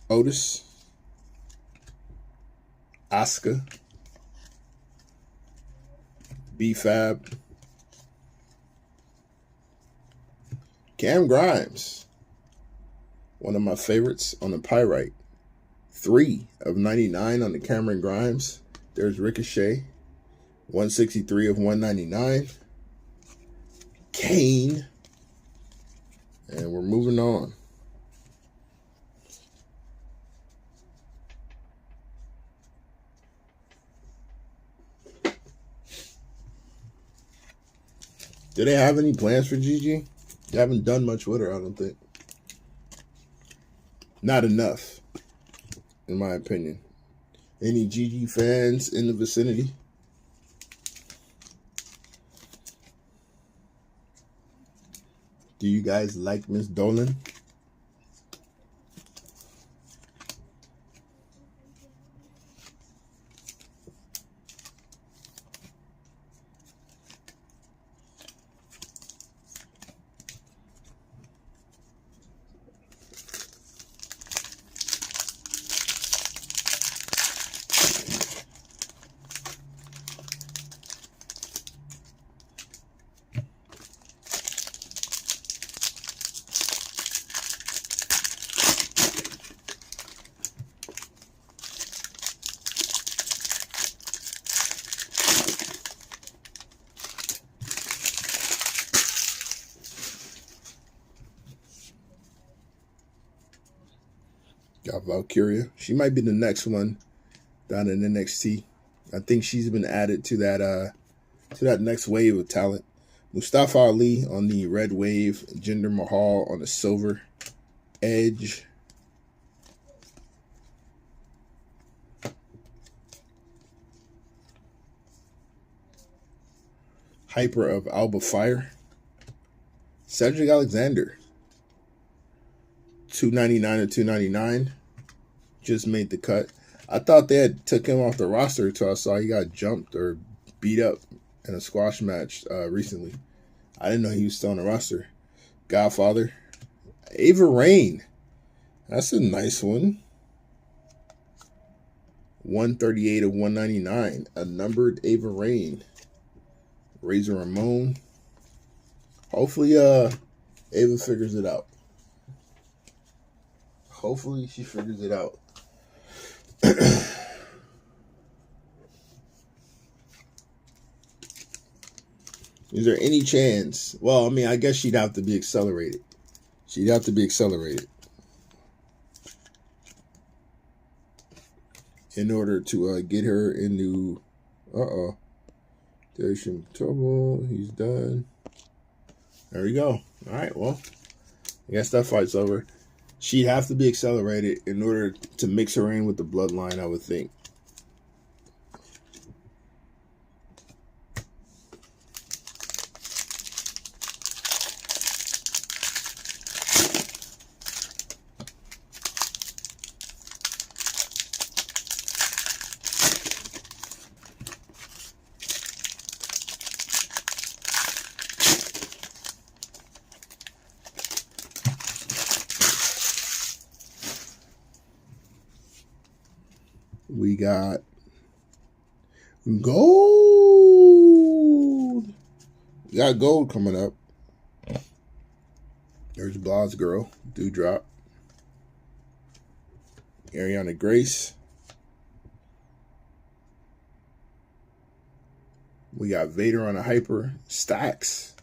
Otis. Asuka. B-Fab. Cam Grimes. One of my favorites on the Pyrite. 3 of 99 on the Cameron Grimes. There's Ricochet. 163 of 199. Kane. And we're moving on. Do they have any plans for Gigi? They haven't done much with her, I don't think. Not enough, in my opinion. Any Gigi fans in the vicinity? Do you guys like Miss Dolan? Got Valkyria. She might be the next one down in NXT. I think she's been added to that next wave of talent. Mustafa Ali on the red wave. Jinder Mahal on the silver. Edge. Hyper of Alba Fire. Cedric Alexander. 299 to 299. Just made the cut. I thought they had took him off the roster until I saw he got jumped or beat up in a squash match recently. I didn't know he was still on the roster. Godfather. Ava Raine. That's a nice one. 138 of 199. A numbered Ava Raine. Razor Ramon. Hopefully Ava figures it out. Hopefully she figures it out. Is there any chance? Well, I mean, I guess she'd have to be accelerated. She'd have to be accelerated. in order to get her into. There's some trouble. He's done. There we go. All right. Well, I guess that fight's over. She'd have to be accelerated in order to mix her in with the bloodline, I would think. We got gold. We got gold coming up. There's Blah's girl, Dewdrop. Ariana Grace. We got Vader on a hyper. Stacks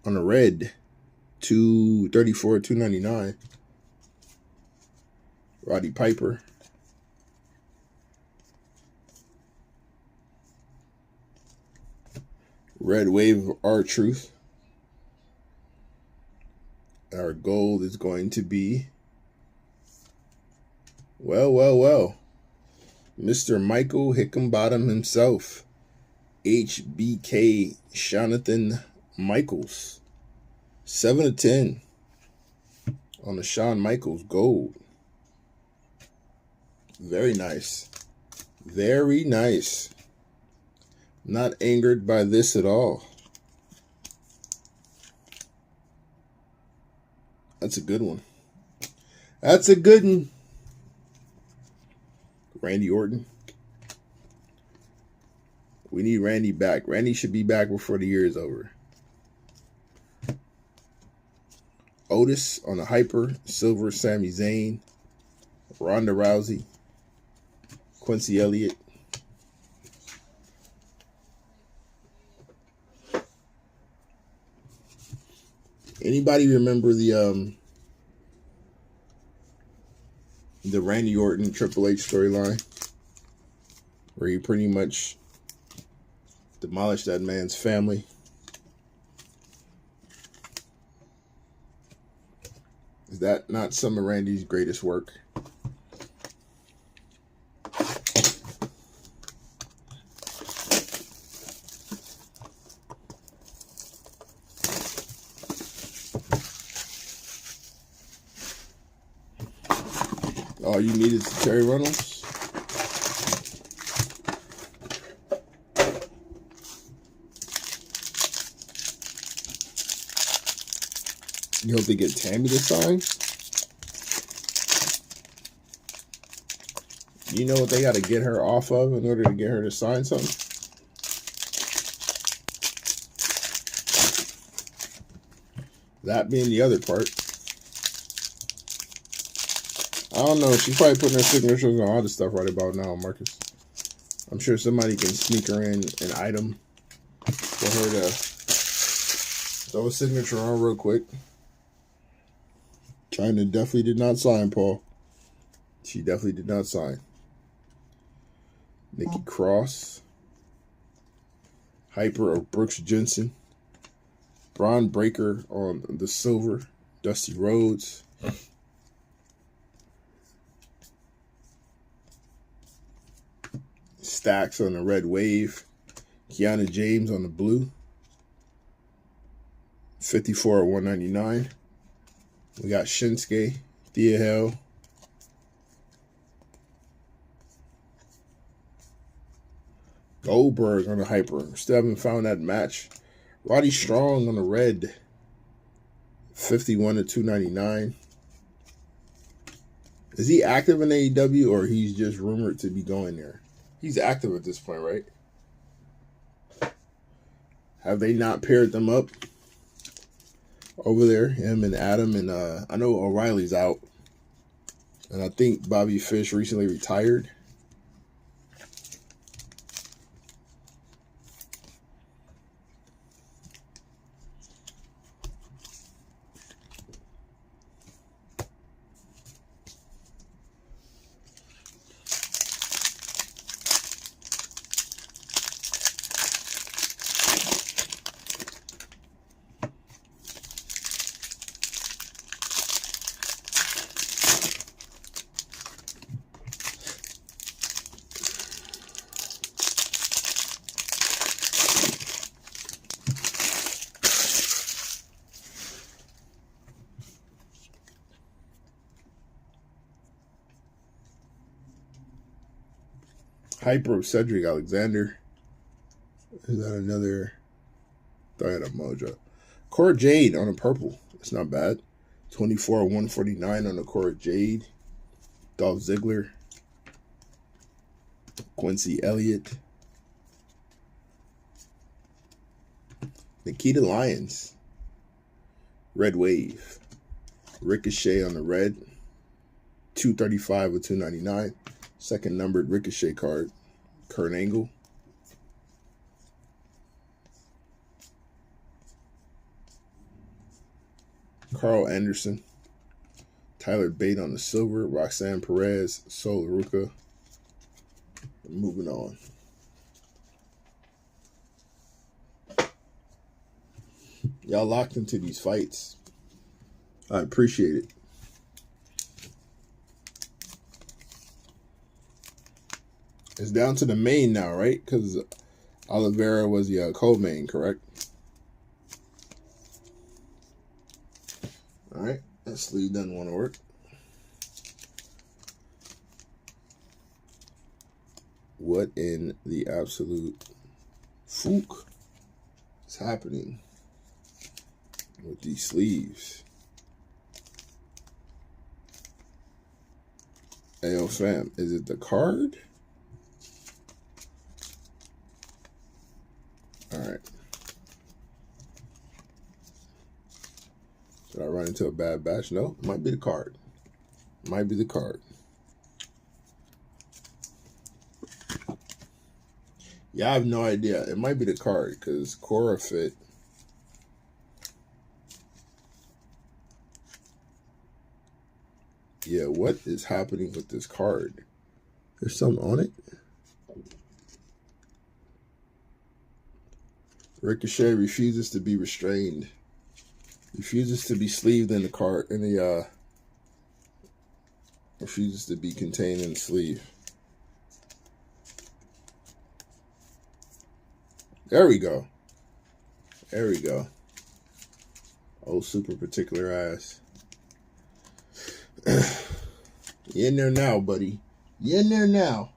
on a red. 234, 299. Roddy Piper. Red Wave of R-Truth. Our gold is going to be, well, Mr. Michael Hickenbottom himself. HBK Jonathan Michaels. 7 of 10 on the Shawn Michaels gold. Very nice. Very nice. Not angered by this at all. That's a good one. That's a good one. Randy Orton. We need Randy back. Randy should be back before the year is over. Otis on the hyper. Silver, Sami Zayn. Ronda Rousey. Quincy Elliott. Anybody remember the Randy Orton Triple H storyline where he pretty much demolished that man's family? Is that not some of Randy's greatest work? All you need is Terry Reynolds. You hope they get Tammy to sign? You know what they got to get her off of in order to get her to sign something? That being the other part. I don't know. She's probably putting her signatures on all this stuff right about now, Marcus. I'm sure somebody can sneak her in an item for her to throw a signature on real quick. China definitely did not sign, Paul. She definitely did not sign. Nikki Cross. Hyper of Brooks Jensen. Braun Breaker on the silver. Dusty Rhodes. Stacks on the red wave. Kiana James on the blue. 54 at 199. We got Shinsuke, Thea Hale. Goldberg on the hyper. Still haven't found that match. Roddy Strong on the red. 51 at 299. Is he active in AEW or he's just rumored to be going there? He's active at this point, right? Have they not paired them up over there? Him and Adam, and I know O'Reilly's out. And I think Bobby Fish recently retired. Hyper Cedric Alexander. Is that another? I had a Mojo. Cora Jade on a purple. It's not bad. 24/149 on the Cora Jade. Dolph Ziggler. Quincy Elliott. Nikita Lyons. Red Wave. Ricochet on the red. 235/299. Second numbered Ricochet card. Kurt Angle. Carl Anderson. Tyler Bate on the silver. Roxanne Perez. Sol Ruca. Moving on. Y'all locked into these fights. I appreciate it. It's down to the main now, right? Because Oliveira was the co-main, correct? All right. That sleeve doesn't want to work. What in the absolute fook is happening with these sleeves? Hey, yo, fam, is it the card? All right. Did I run into a bad batch? No, it might be the card. Might be the card. Yeah, I have no idea. It might be the card because Cora fit. Yeah, what is happening with this card? There's something on it. Ricochet refuses to be restrained. Refuses to be sleeved in the card. Refuses to be contained in the sleeve. There we go. There we go. Oh, super particular ass. You in there now, buddy. You in there now.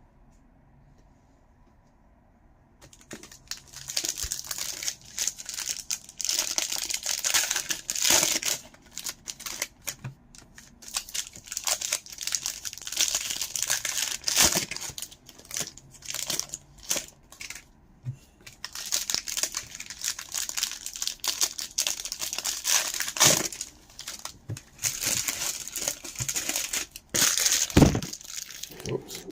Oops.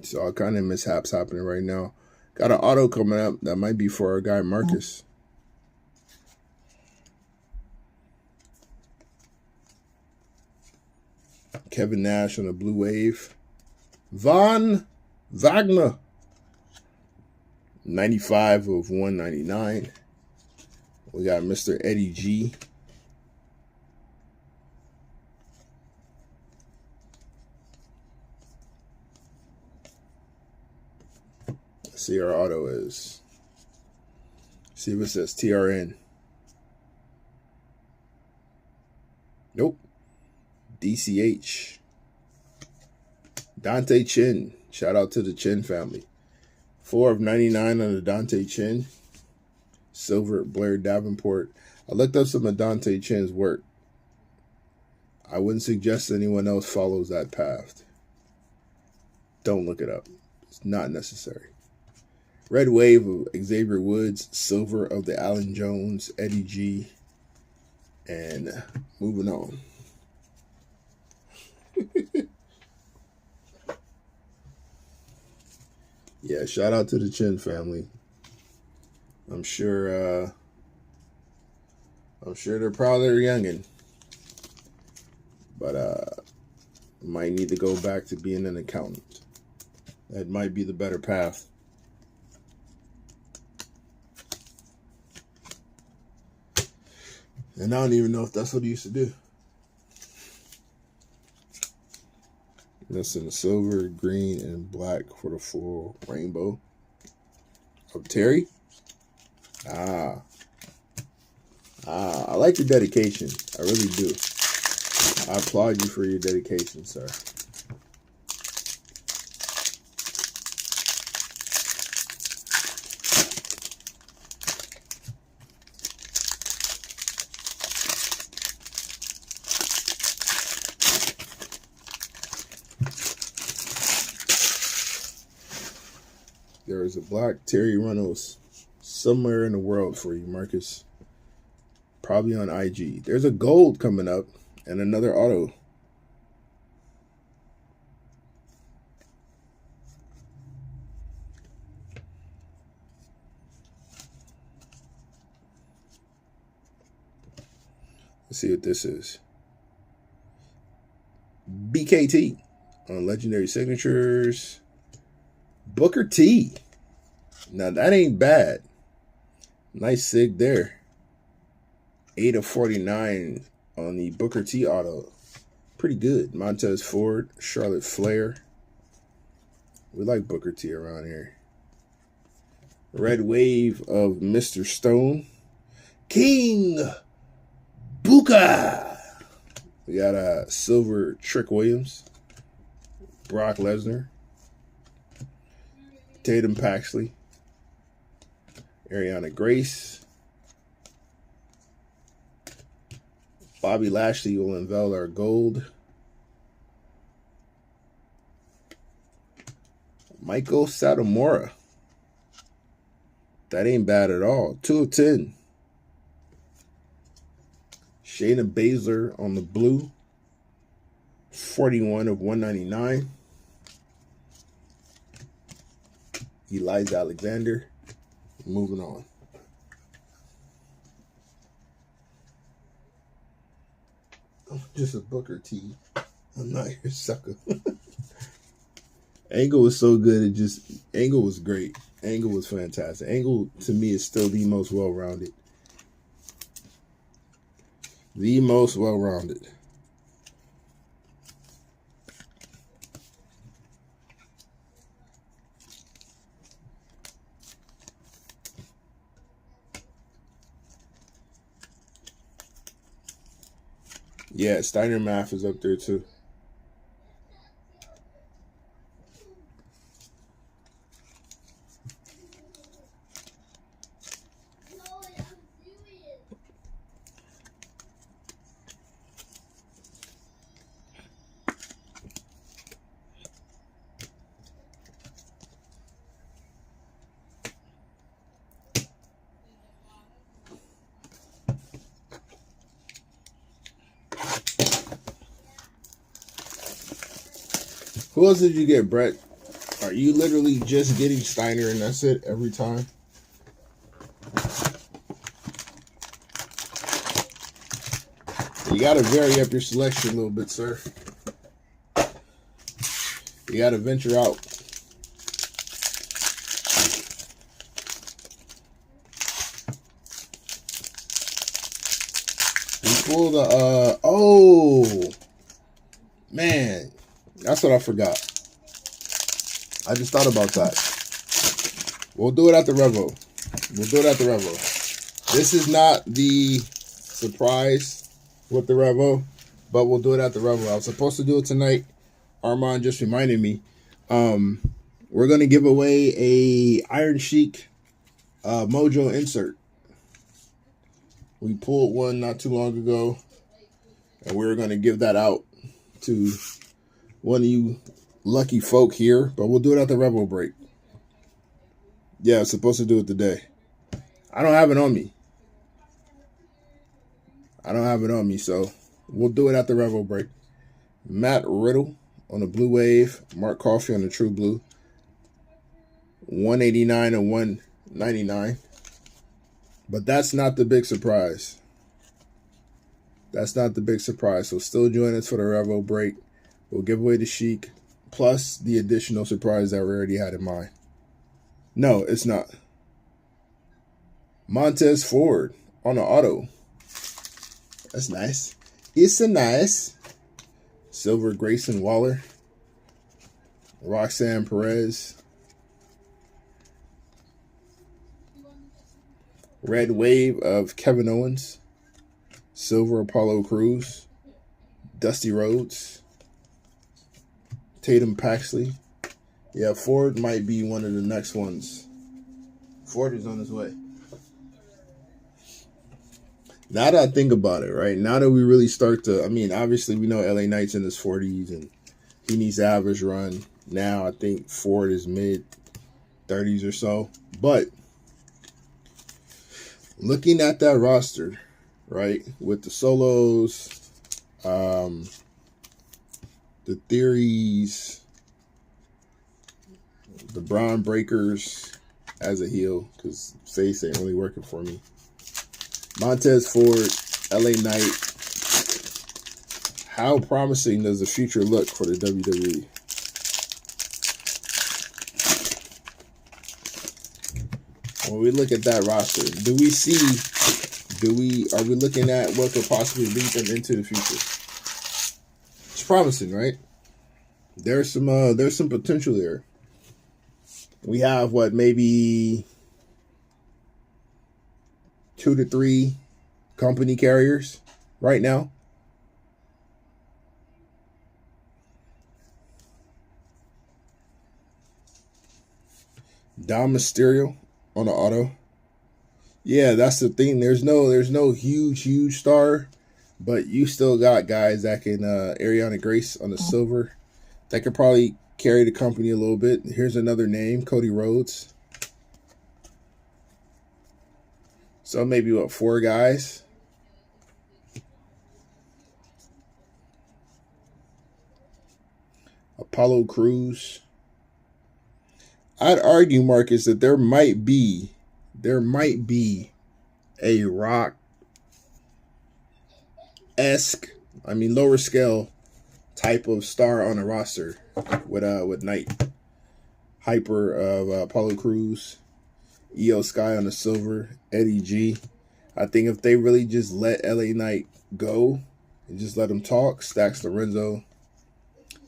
So all kind of mishaps happening right now. Got an auto coming up that might be for our guy Marcus. Kevin Nash on the blue wave. Von Wagner. 95/199. We got Mr. Eddie G. Let's see our auto is. See if it says TRN. Nope. DCH. Dante Chin. Shout out to the Chin family. 4/99 on the Dante Chin. Silver Blair Davenport. I looked up some of Dante Chin's work. I wouldn't suggest anyone else follows that path. Don't look it up. It's not necessary. Red Wave of Xavier Woods. Silver of the Allen Jones. Eddie G. And moving on. Yeah, shout out to the Chin family. I'm sure they're proud of their youngin'. But might need to go back to being an accountant. That might be the better path. And I don't even know if that's what he used to do. That's in the silver, green, and black for the full rainbow. Of Terry? I like your dedication. I really do. I applaud you for your dedication, sir. There is a black Terry Reynolds somewhere in the world for you, Marcus. Probably on IG. There's a gold coming up and another auto. Let's see what this is. BKT on Legendary Signatures. Booker T. Now that ain't bad. Nice sig there. 8 of 49 on the Booker T auto. Pretty good. Montez Ford, Charlotte Flair. We like Booker T around here. Red wave of Mr. Stone. King Booker. We got a silver Trick Williams. Brock Lesnar. Tatum Paxley. Ariana Grace. Bobby Lashley will unveil our gold. Michael Satomura. That ain't bad at all. 2 of 10. Shayna Baszler on the blue. 41 of 199. Eliza Alexander. Moving on. I'm just a Booker T. I'm not your sucker. Angle was so good. Angle was great. Angle was fantastic. Angle, to me, is still the most well-rounded. The most well-rounded. Yeah, Steiner Math is up there too. Who else did you get, Brett? Are you literally just getting Steiner and that's it every time? You got to vary up your selection a little bit, sir. You got to venture out. We pulled the, oh, man. That's what I forgot. I just thought about that. We'll do it at the Revo. We'll do it at the Revo. This is not the surprise with the Revo, but we'll do it at the Revo. I was supposed to do it tonight. Armand just reminded me. We're going to give away a Iron Sheik Mojo insert. We pulled one not too long ago, and we're going to give that out to one of you lucky folk here, but we'll do it at the Revo break. Yeah, I was supposed to do it today. I don't have it on me. So we'll do it at the Revo break. Matt Riddle on the Blue Wave. Mark Coffey on the True Blue. 189 and 199. But that's not the big surprise. So still join us for the Revo break. We'll give away the Sheik, plus the additional surprise that we already had in mind. No, it's not. Montez Ford on the auto. That's nice. It's a nice. Silver Grayson Waller. Roxanne Perez. Red wave of Kevin Owens. Silver Apollo Crews. Dusty Rhodes, Tatum Paxley. Yeah, Ford might be one of the next ones. Ford is on his way. Now that I think about it, right? Now that we really start to, I mean, obviously we know LA Knight's in his 40s and he needs the average run. Now I think Ford is mid 30s or so. But looking at that roster, right, with the solos, the theories, the Braun Breakers as a heel, because face ain't really working for me. Montez Ford, LA Knight. How promising does the future look for the WWE? When we look at that roster, are we looking at what could possibly lead them into the future? It's promising, right? There's some potential there. We have what, maybe 2 to 3 company carriers right now. Dom Mysterio on the auto. Yeah, that's the thing. There's no huge star, but you still got guys that can Ariana Grace on the silver that could probably carry the company a little bit. Here's another name, Cody Rhodes. So maybe what, 4 guys? Apollo Crews. I'd argue, Marcus, that there might be a Rock-esque, I mean lower scale type of star on the roster with Knight. Hyper of Apollo Crews, Io Sky on the silver, Eddie G. I think if they really just let LA Knight go and just let him talk, Stacks Lorenzo,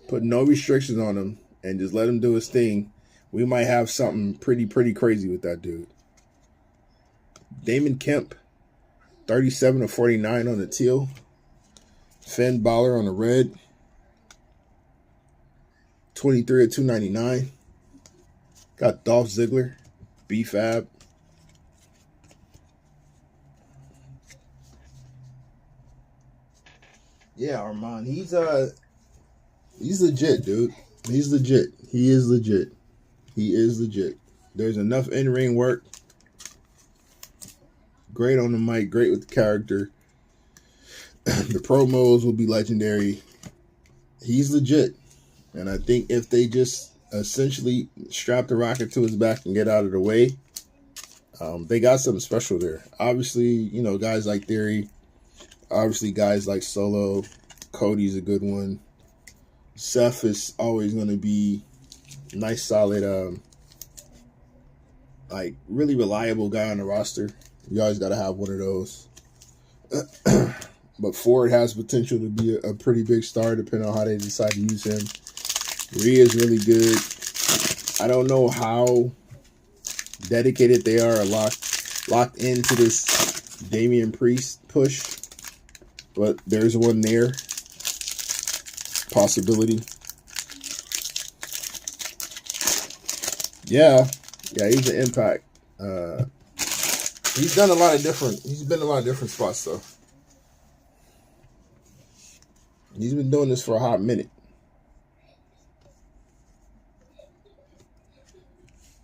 put no restrictions on him and just let him do his thing, we might have something pretty crazy with that dude. Damon Kemp, 37 of 49 on the teal. Finn Balor on the red, 23 of 299. Got Dolph Ziggler, B-Fab. Yeah, Armand, he's legit, dude. He's legit. He is legit. He is legit. There's enough in-ring work. Great on the mic, great with the character. The promos will be legendary. He's legit. And I think if they just essentially strap the rocket to his back and get out of the way, they got something special there. Obviously, you know, guys like Theory. Obviously, guys like Solo. Cody's a good one. Seth is always going to be nice, solid, like really reliable guy on the roster. You always got to have one of those. But Ford has potential to be a pretty big star depending on how they decide to use him. Rhea is really good. I don't know how dedicated they are, locked into this Damian Priest push, but there's one there. Possibility. Yeah, he's an Impact. He's been a lot of different spots though. He's been doing this for a hot minute.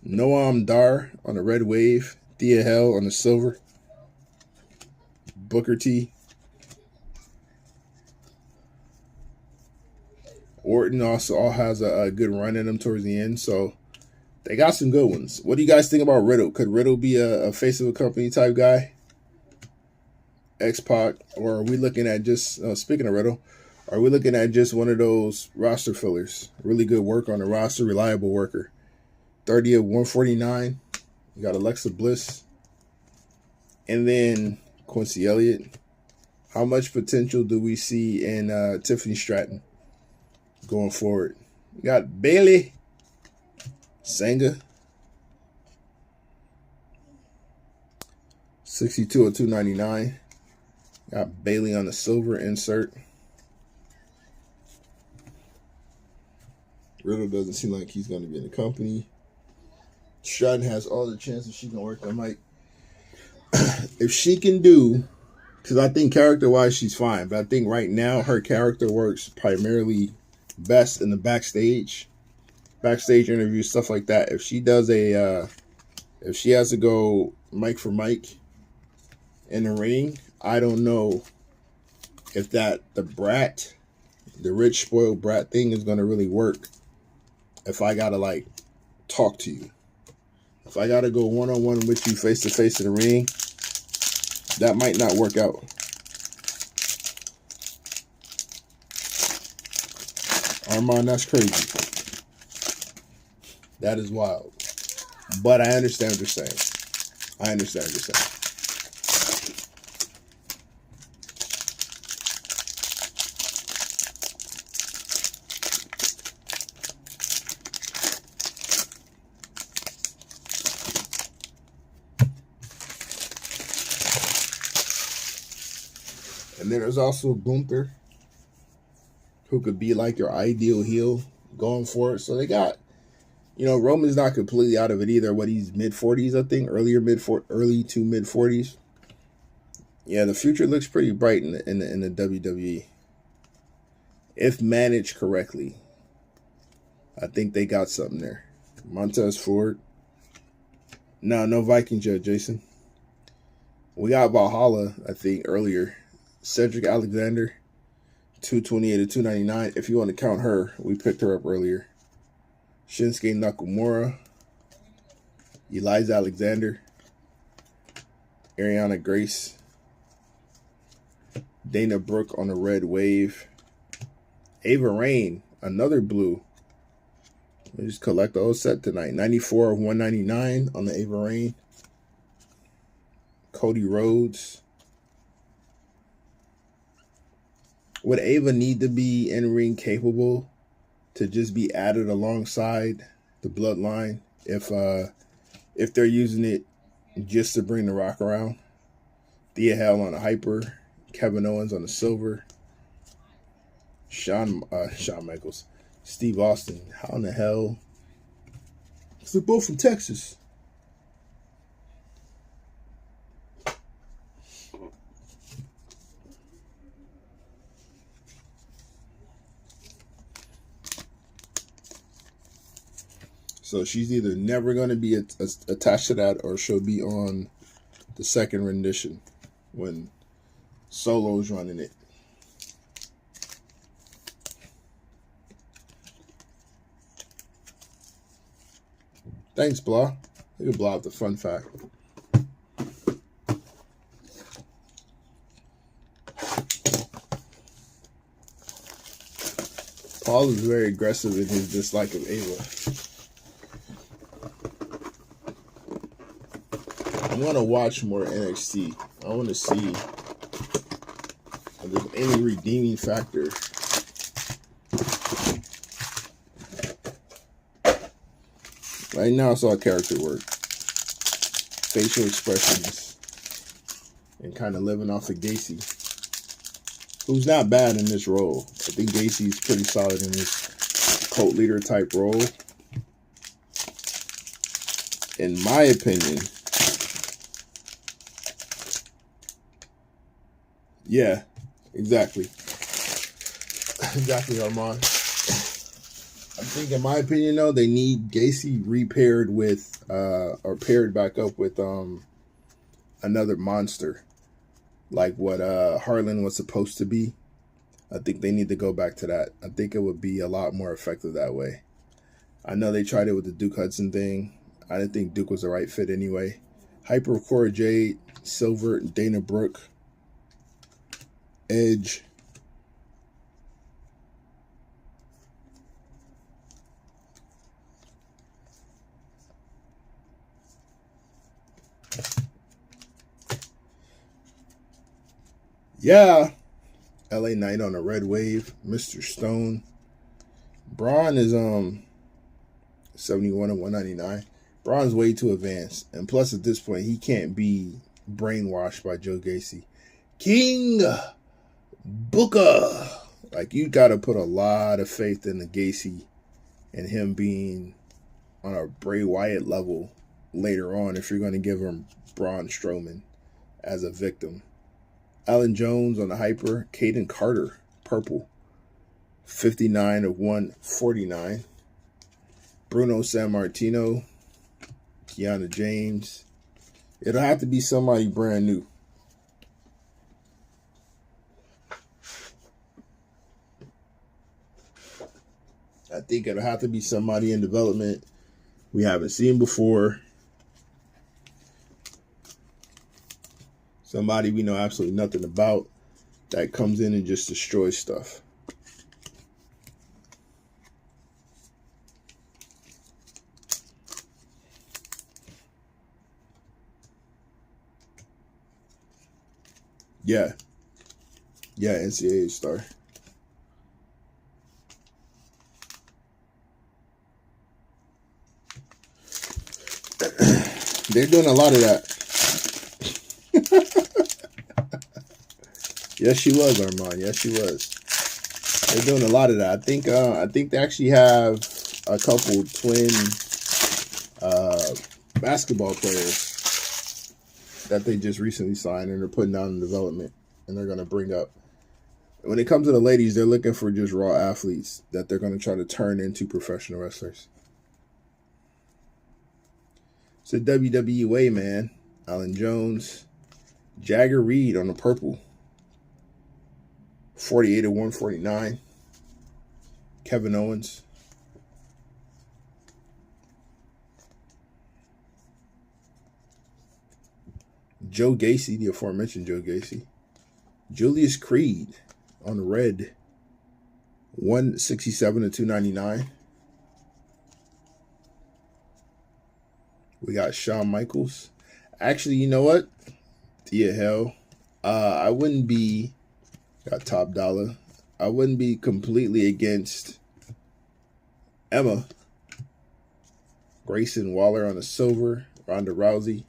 Noam Dar on the red wave. Thea Hell on the silver. Booker T. Orton also has a good run in him towards the end, so they got some good ones. What do you guys think about Riddle? Could Riddle be a face of a company type guy? X-Pac? Or are we looking at just, speaking of Riddle, are we looking at just one of those roster fillers? Really good work on the roster, reliable worker. 30 of 149. You got Alexa Bliss. And then Quincy Elliott. How much potential do we see in Tiffany Stratton going forward? You got Bailey. Sanga. 62 of 299. Got Bailey on the silver insert. Riddle doesn't seem like he's going to be in the company. Stratton has all the chances she can work. I'm like, if she can do, because I think character-wise she's fine, but I think right now her character works primarily best in the backstage interviews, stuff like that. If she does if she has to go mic for mic in the ring, I don't know if the rich spoiled brat thing is going to really work. If I got to like talk to you, if I got to go one-on-one with you face to face in the ring, that might not work out. Armand, that's crazy. That is wild. But I understand what you're saying. And then there's also Gunther, who could be like your ideal heel going for it. So they got, Roman's not completely out of it either. What, he's mid-40s, I think, early to mid-40s. Yeah, the future looks pretty bright in the WWE. If managed correctly, I think they got something there. Montez Ford. No Vikings yet, Jason. We got Valhalla, I think, earlier. Cedric Alexander, 228 to 299. If you want to count her, we picked her up earlier. Shinsuke Nakamura, Eliza Alexander, Ariana Grace, Dana Brooke on the red wave, Ava Rain, another blue. We just collect the whole set tonight. 94 of 199 on the Ava Rain. Cody Rhodes. Would Ava need to be in-ring capable to just be added alongside the bloodline if they're using it just to bring the Rock around? Thea Hale on a hyper, Kevin Owens on the silver, Shawn Michaels, Steve Austin. How in the hell? Because they're both from Texas. So she's either never going to be attached to that, or she'll be on the second rendition when Solo's running it. Thanks, Blah. You can blow out the fun fact. Paul is very aggressive in his dislike of Ava. I want to watch more NXT. I want to see if there's any redeeming factor. Right now, it's all character work, facial expressions, and kind of living off of Gacy, who's not bad in this role. I think Gacy's pretty solid in this cult leader type role. In my opinion, yeah, exactly. Exactly, Armand. I think, in my opinion, though, they need Gacy repaired with, or paired back up with another monster, like what Harlan was supposed to be. I think they need to go back to that. I think it would be a lot more effective that way. I know they tried it with the Duke Hudson thing. I didn't think Duke was the right fit anyway. Hypercore Jade, Silver, Dana Brooke, Edge. Yeah. LA Knight on a red wave. Mr. Stone. Braun is 71 and 199. Braun's way too advanced. And plus, at this point, he can't be brainwashed by Joe Gacy. King Booker. Like, you got to put a lot of faith in the Gacy and him being on a Bray Wyatt level later on if you're going to give him Braun Strowman as a victim. Alan Jones on the hyper. Caden Carter, purple. 59 of 149. Bruno Sammartino. Kiana James. It'll have to be somebody brand new. I think it'll have to be somebody in development we haven't seen before. Somebody we know absolutely nothing about that comes in and just destroys stuff. Yeah. Yeah, NCAA star. They're doing a lot of that. Yes, she was, Armand. Yes, she was. They're doing a lot of that. I think they actually have a couple twin basketball players that they just recently signed and they're putting out in development and they're going to bring up. When it comes to the ladies, they're looking for just raw athletes that they're going to try to turn into professional wrestlers. It's a WWE way, man. Alan Jones. Jagger Reed on the purple. 48 of 149. Kevin Owens. Joe Gacy, the aforementioned Joe Gacy. Julius Creed on the red. 167 of 299. We got Shawn Michaels. Actually, you know what? Yeah, hell. I wouldn't be... Got Top Dollar. I wouldn't be completely against Emma. Grayson Waller on the silver. Ronda Rousey.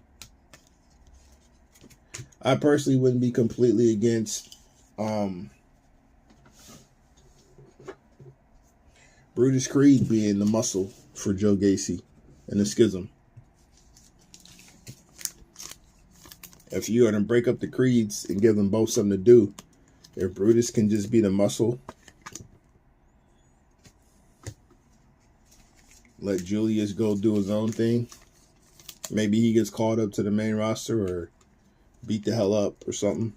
I personally wouldn't be completely against Brutus Creed being the muscle for Joe Gacy and the Schism. If you are to break up the Creeds and give them both something to do, if Brutus can just be the muscle, let Julius go do his own thing. Maybe he gets called up to the main roster or beat the hell up or something.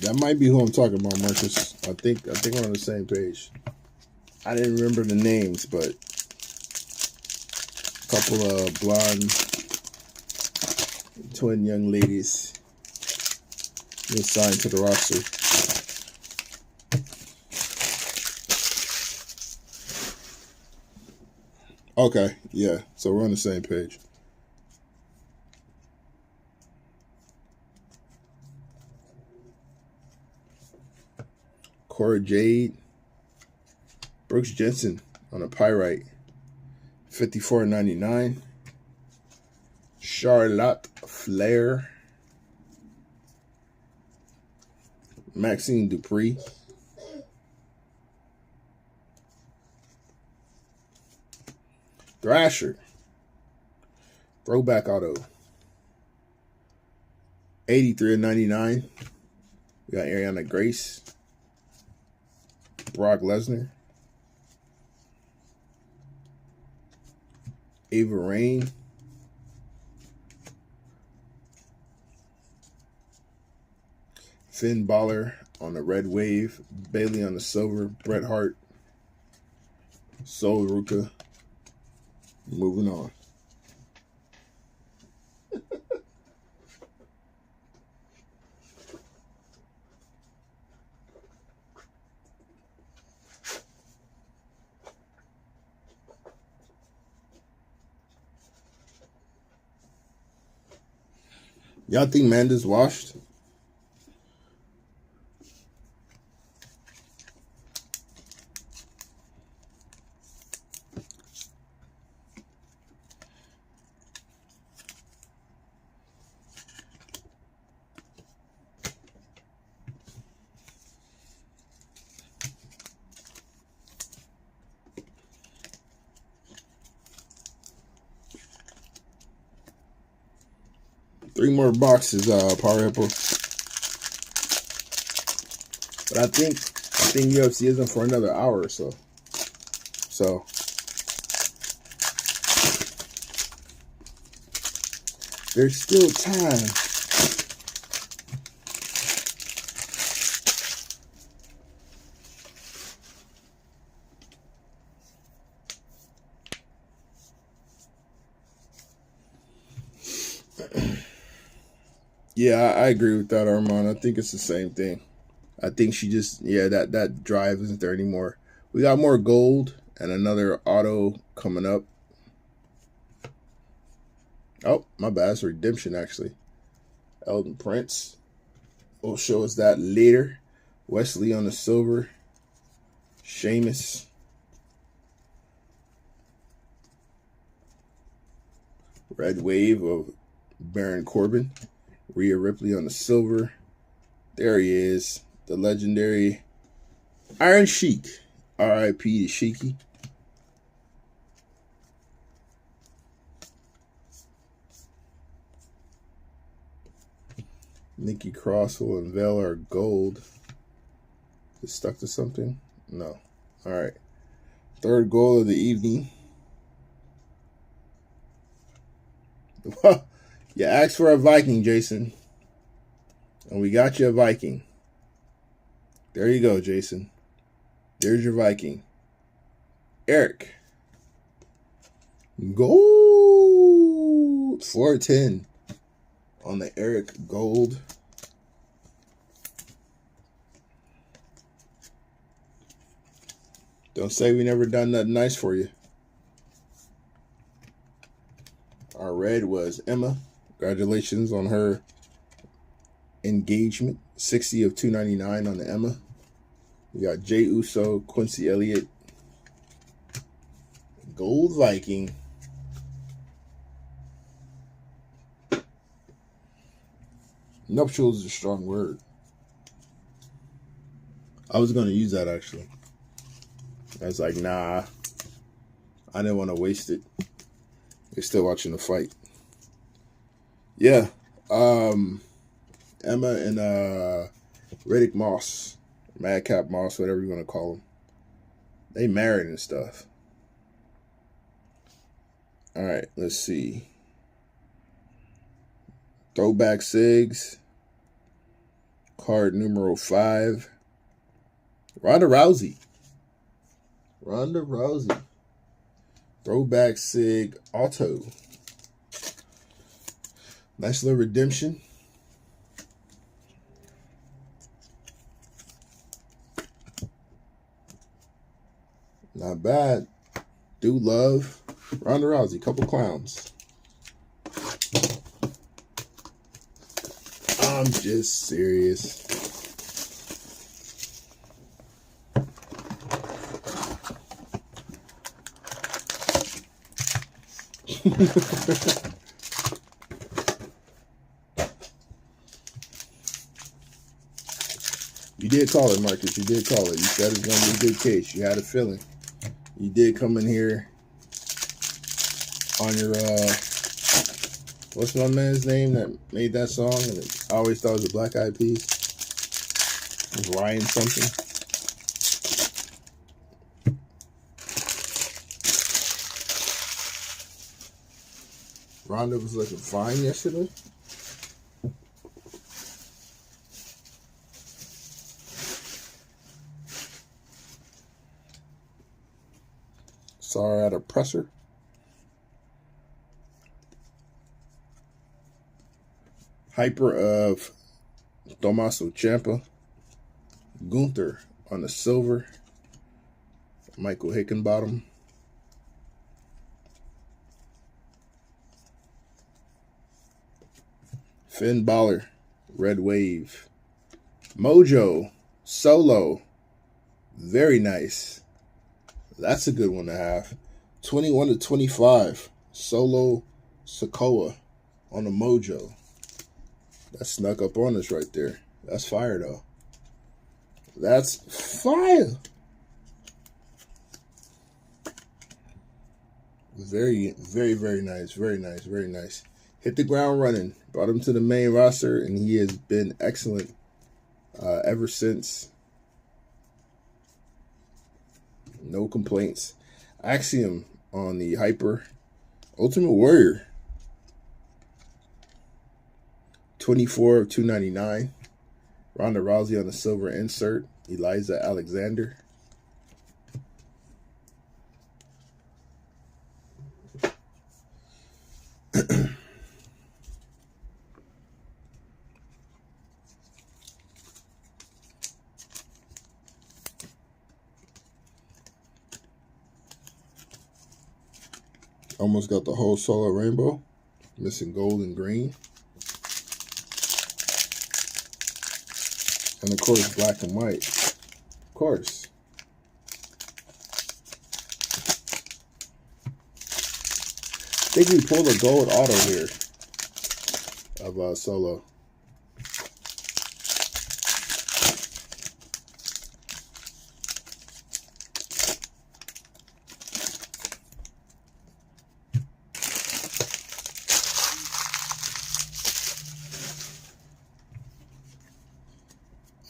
That might be who I'm talking about, Marcus. I think we're on the same page. I didn't remember the names, but a couple of blonde twin young ladies been signed to the roster. Okay, yeah. So we're on the same page. Cora Jade. Brooks Jensen on a pyrite. 54.99. Charlotte Flair. Maxine Dupree. Thrasher. Throwback auto. 83.99. We got Ariana Grace. Brock Lesnar. Ava Raine. Finn Balor on the red wave. Bailey on the silver. Bret Hart. Sol Ruka. Moving on. Y'all think Manda's washed? 3 more boxes, Power Hippo. But I think UFC isn't for another hour or so. So there's still time. Yeah, I agree with that, Armand. I think it's the same thing. I think she just, yeah, that drive isn't there anymore. We got more gold and another auto coming up. Oh, my bad. It's redemption, actually. Elton Prince will show us that later. Wesley on the silver. Sheamus. Red Wave of Baron Corbin. Rhea Ripley on the silver. There he is. The legendary Iron Sheik. R.I.P. to Sheiky. Nikki Cross will unveil our gold. Is it stuck to something? No. All right. Third goal of the evening. You asked for a Viking, Jason. And we got you a Viking. There you go, Jason. There's your Viking. Eric. Gold. 410 on the Eric Gold. Don't say we never done nothing nice for you. Our red was Emma. Congratulations on her engagement. 60 of 299 on the Emma. We got Jey Uso, Quincy Elliott, Gold Viking. Nuptials is a strong word. I was going to use that, actually. I was like, nah. I didn't want to waste it. You're still watching the fight. Yeah. Emma and Riddick Moss. Madcap Moss, whatever you want to call them. They married and stuff. All right, let's see. Throwback Sigs. Card numero 5. Ronda Rousey. Ronda Rousey. Throwback Sig Auto. Nice little redemption. Not bad. Do love Ronda Rousey. Couple clowns. I'm just serious. You did call it, Marcus. You did call it. You said it's going to be a good case. You had a feeling. You did come in here on your, what's my man's name that made that song? And I always thought it was a Black Eyed Peas. It was Ryan something. Ronda was looking fine yesterday. Saw her at a presser. Hyper of Tommaso Ciampa. Gunther on the silver. Michael Hickenbottom. Finn Balor. Red Wave. Mojo. Solo. Very nice. That's a good one to have. 21 to 25. Solo Sikoa on the Mojo. That snuck up on us right there. That's fire, though. That's fire. Very, very, very nice. Very nice. Very nice. hit the ground running. Brought him to the main roster, and he has been excellent ever since. No complaints. Axiom on the Hyper. Ultimate Warrior. 24 of 299. Ronda Rousey on the silver insert. Eliza Alexander. Almost got the whole solo rainbow. Missing gold and green. And of course, black and white. Of course. I think we pulled a gold auto here of solo.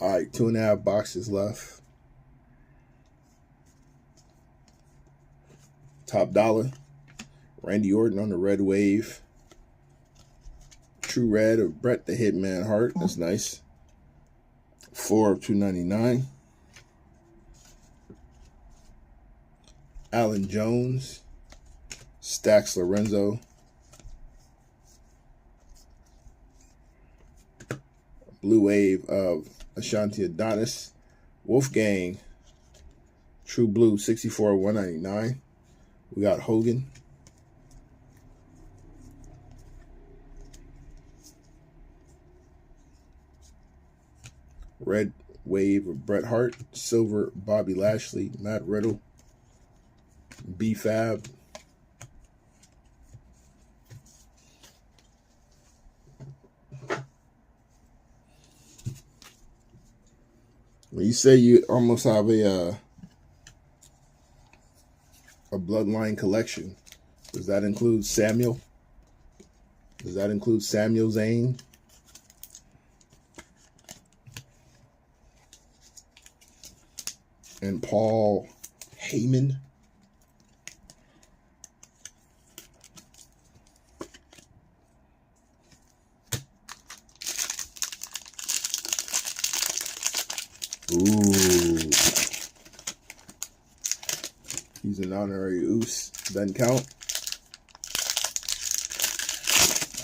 All right, 2.5 boxes left. Top dollar. Randy Orton on the red wave. True red of Bret the Hitman Hart. That's nice. 4 of 299. Alan Jones. Stax Lorenzo. Blue wave of Ashanti Adonis. Wolfgang. True blue 64 of 199. We got Hogan. Red wave of Bret Hart. Silver Bobby Lashley. Matt Riddle. B-Fab. When you say you almost have a bloodline collection, does that include Samuel? Does that include Samuel Zayn? And Paul Heyman? Ooh. He's an honorary Oos. Doesn't count.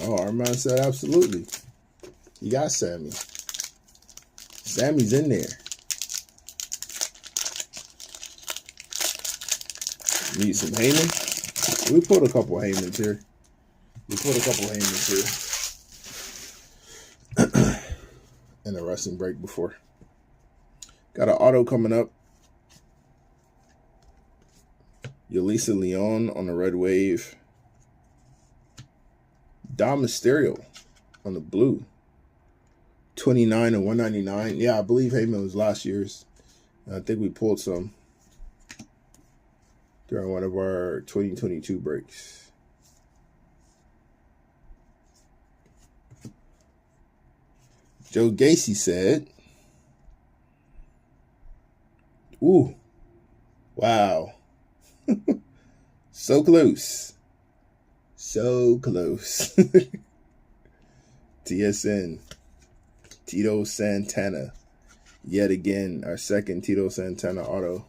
Oh, Armand said absolutely. You got Sammy. Sammy's in there. Need some Heyman? We put a couple Heymans here. In a wrestling break before. Got an auto coming up. Yulisa Leon on the red wave. Dom Mysterio on the blue. 29 and 199. Yeah, I believe Heyman was last year's. I think we pulled some during one of our 2022 breaks. Joe Gacy said, ooh, wow. So close. So close. TSN. Tito Santana. Yet again, our second Tito Santana auto.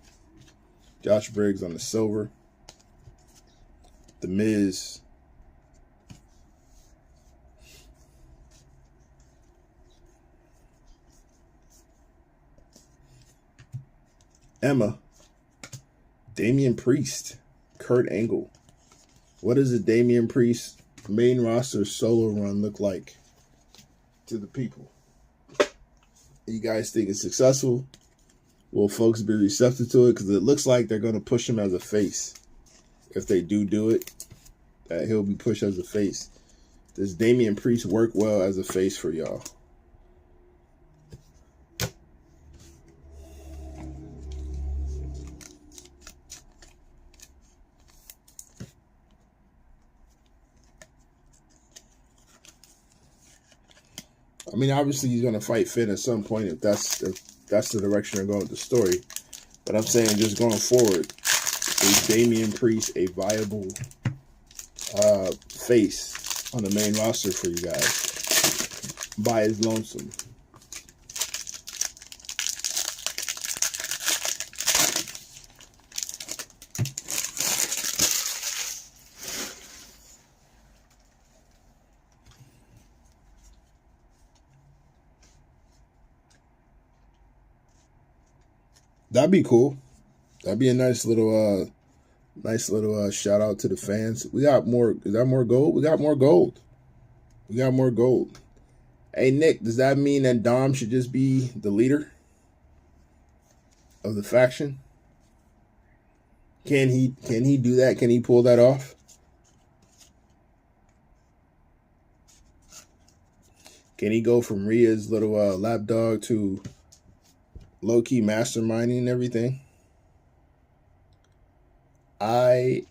Josh Briggs on the silver. The Miz. Emma. Damian Priest. Kurt Angle. What does a Damian Priest main roster solo run look like to the people? You guys think it's successful? Will folks be receptive to it? Because it looks like they're going to push him as a face. If they do it, that he'll be pushed as a face. Does Damian Priest work well as a face for y'all? I mean, obviously he's going to fight Finn at some point if that's the direction they're going with the story. But I'm saying just going forward, is Damian Priest a viable face on the main roster for you guys by his lonesome? That'd be cool. That'd be a nice little shout out to the fans. We got more. Is that more gold? We got more gold. We got more gold. Hey Nick, does that mean that Dom should just be the leader of the faction? Can he do that? Can he pull that off? Can he go from Rhea's little lapdog to low-key masterminding and everything? ISH.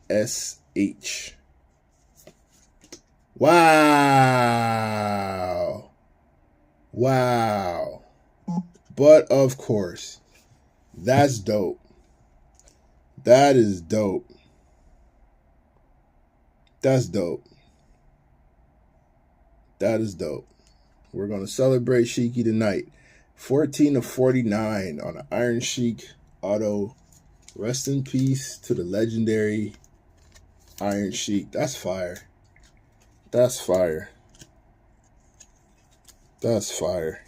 Wow. Wow. But of course, that's dope. That is dope. That's dope. That is dope. We're going to celebrate Sheiky tonight. 14 of 49 on an Iron Sheik auto. Rest in peace to the legendary Iron Sheik. That's fire. That's fire. That's fire.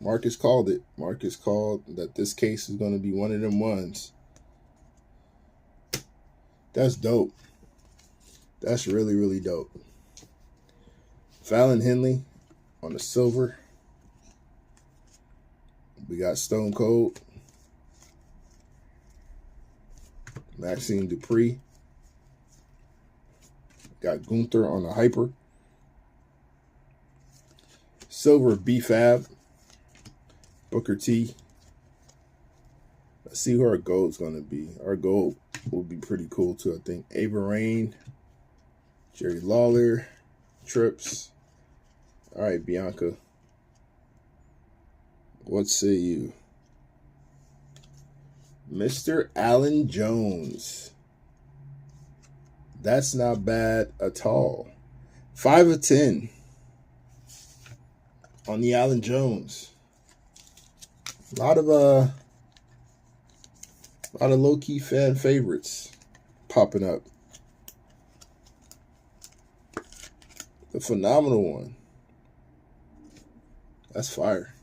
Marcus called it. Marcus called that this case is going to be one of them ones. That's dope. That's really, really dope. Fallon Henley on the silver. We got Stone Cold. Maxine Dupree. Got Gunther on the hyper. Silver B-Fab. Booker T. Let's see who our gold's going to be. Our gold will be pretty cool too, I think. Ava Rain. Jerry Lawler. Trips. All right, Bianca. What say you? Mr. Alan Jones. That's not bad at all. 5 of 10 on the Alan Jones. A lot of low-key fan favorites popping up. The phenomenal one. That's fire.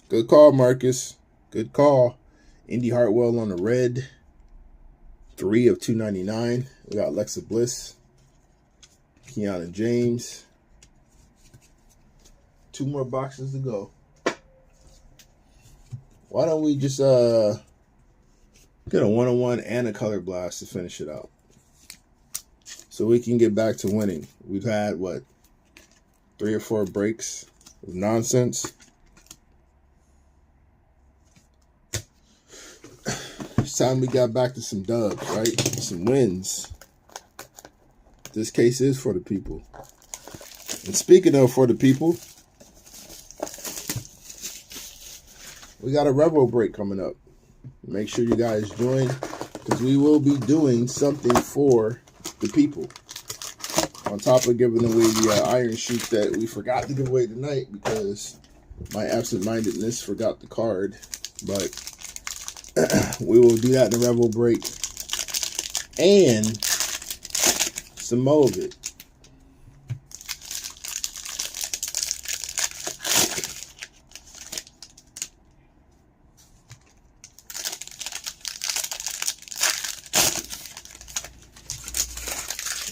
Good call, Marcus. Good call. Indy Hartwell on the red. 3 of 299. We got Alexa Bliss. Kiana James. 2 more boxes to go. Why don't we just get a 101 and a color blast to finish it out? So we can get back to winning. We've had, what, 3 or 4 breaks of nonsense. It's time we got back to some dubs, right? Some wins. This case is for the people. And speaking of for the people, we got a Revo break coming up. Make sure you guys join, because we will be doing something for the people. On top of giving away the Iron Sheik that we forgot to give away tonight because my absent-mindedness forgot the card. But we will do that in the Revo break. And some more of it.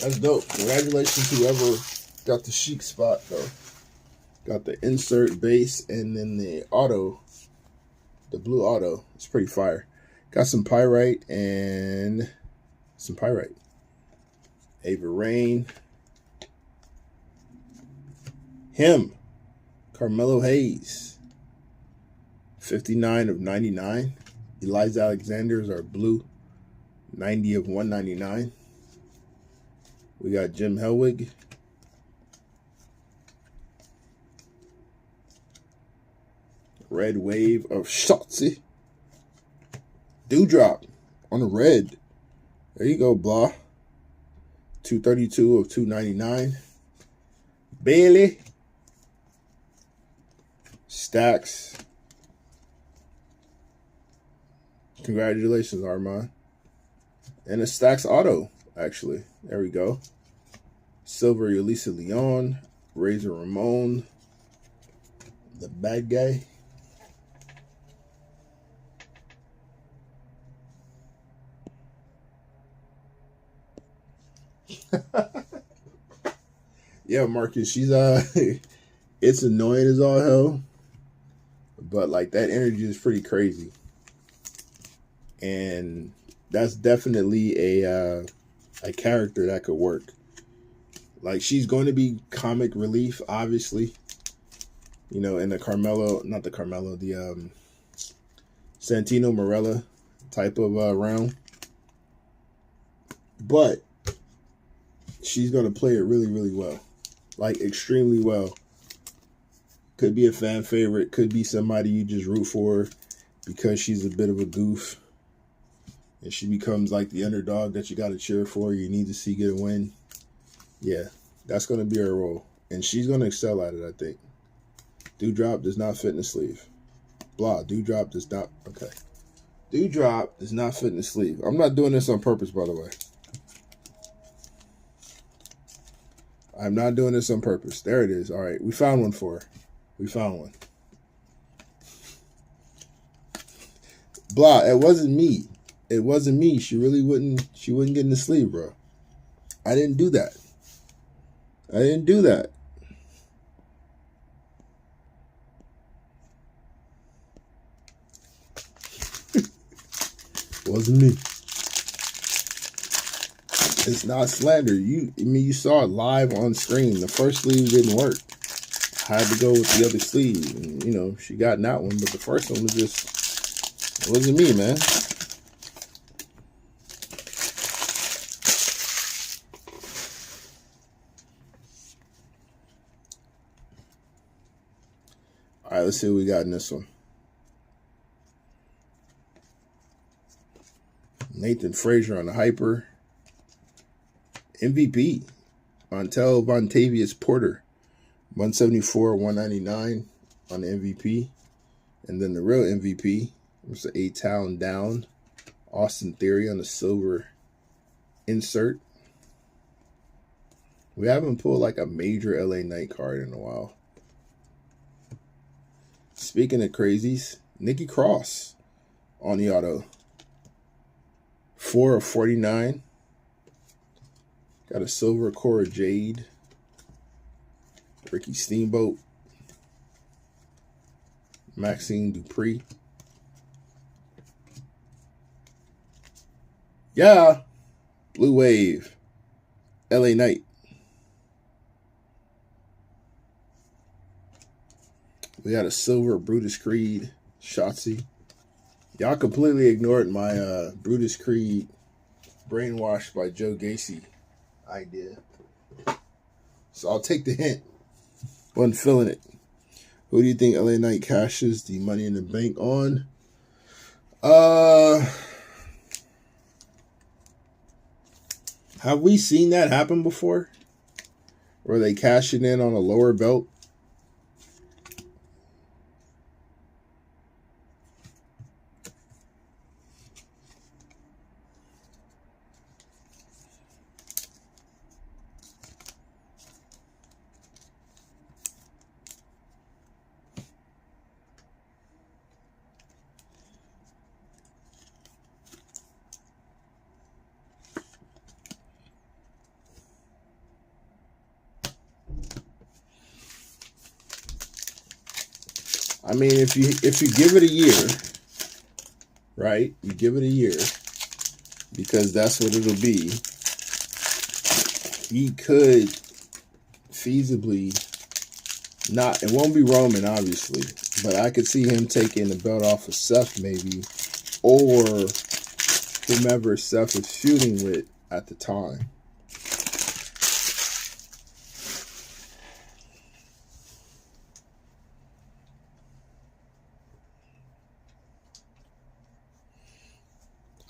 That's dope. Congratulations to whoever got the Sheik spot, though. Got the insert base and then the auto. The blue auto. It's pretty fire. Got some pyrite and some pyrite. Ava Rain. Him. Carmelo Hayes. 59 of 99. Eliza Alexander is our blue. 90 of 199. We got Jim Helwig. Red wave of Shotzi. Dewdrop on the red. There you go, blah. 232 of 299. Bailey. Stacks. Congratulations, Armand. And a Stacks auto, actually. There we go. Silver Elisa Leon. Razor Ramon. The bad guy. Yeah, Marcus, she's it's annoying as all hell, but like that energy is pretty crazy, and that's definitely a character that could work. Like, she's going to be comic relief, obviously, you know, in the the Santino Marella type of realm, but she's going to play it really, really well. Like, extremely well. Could be a fan favorite. Could be somebody you just root for because she's a bit of a goof. And she becomes like the underdog that you got to cheer for. You need to see get a win. Yeah, that's going to be her role. And she's going to excel at it, I think. Dewdrop does not fit in the sleeve. Blah. Dewdrop does not. Okay. Dewdrop does not fit in the sleeve. I'm not doing this on purpose, by the way. I'm not doing this on purpose. There it is. All right. We found one for her. We found one. Blah. It wasn't me. It wasn't me. She wouldn't get in the sleeve, bro. I didn't do that. I didn't do that. Wasn't me. It's not slander. You saw it live on screen. The first sleeve didn't work. I had to go with the other sleeve. And, you know, she got in that one, but the first one was just, it wasn't me, man. All right, let's see what we got in this one. Nathan Frazier on the hyper. MVP. Montel Vontavious Porter. 174, 199 on the MVP. And then the real MVP was the A-Town down. Austin Theory on the silver insert. We haven't pulled like a major LA Knight card in a while. Speaking of crazies, Nikki Cross on the auto. 4 of 49. Got a silver Cora Jade. Ricky Steamboat. Maxine Dupree. Yeah. Blue Wave. LA Knight. We got a silver Brutus Creed. Shotzi. Y'all completely ignored my Brutus Creed brainwashed by Joe Gacy idea. So I'll take the hint. Wasn't feeling it. Who do you think LA Knight cashes the Money in the Bank on? Have we seen that happen before? Where they cash it in on a lower belt? I mean, if you give it a year, right? You give it a year, because that's what it'll be. He could feasibly not. It won't be Roman, obviously, but I could see him taking the belt off of Seth, maybe, or whomever Seth is feuding with at the time.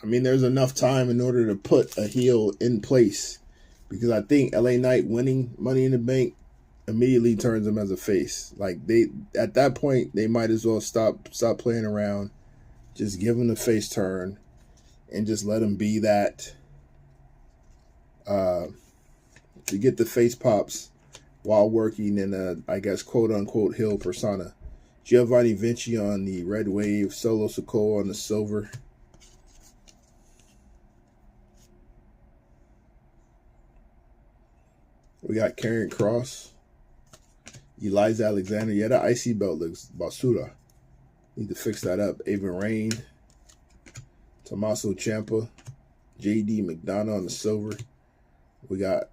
I mean, there's enough time in order to put a heel in place, because I think LA Knight winning Money in the Bank immediately turns him as a face. Like, they, at that point, they might as well stop playing around, just give him the face turn, and just let him be that, to get the face pops while working in a, I guess, quote unquote heel persona. Giovanni Vinci on the red wave, Solo Sikoa on the silver. We got Karrion Kross, Eliza Alexander. Yeah, that IC belt looks basura. Need to fix that up. Ava Rain, Tommaso Ciampa, JD McDonough on the silver. We got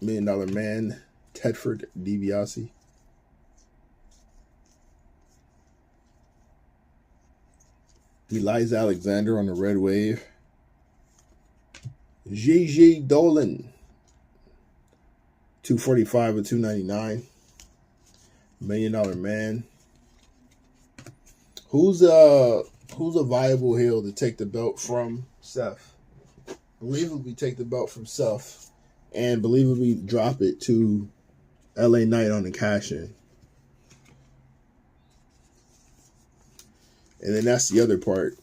$1 Million Man, Tedford DiBiase. Eliza Alexander on the red wave. Gigi Dolan, 245 or 299. $1 Million Man. Who's a viable heel to take the belt from Seth? Believably take the belt from Seth, and believably drop it to LA Knight on the cash-in. And then that's the other part.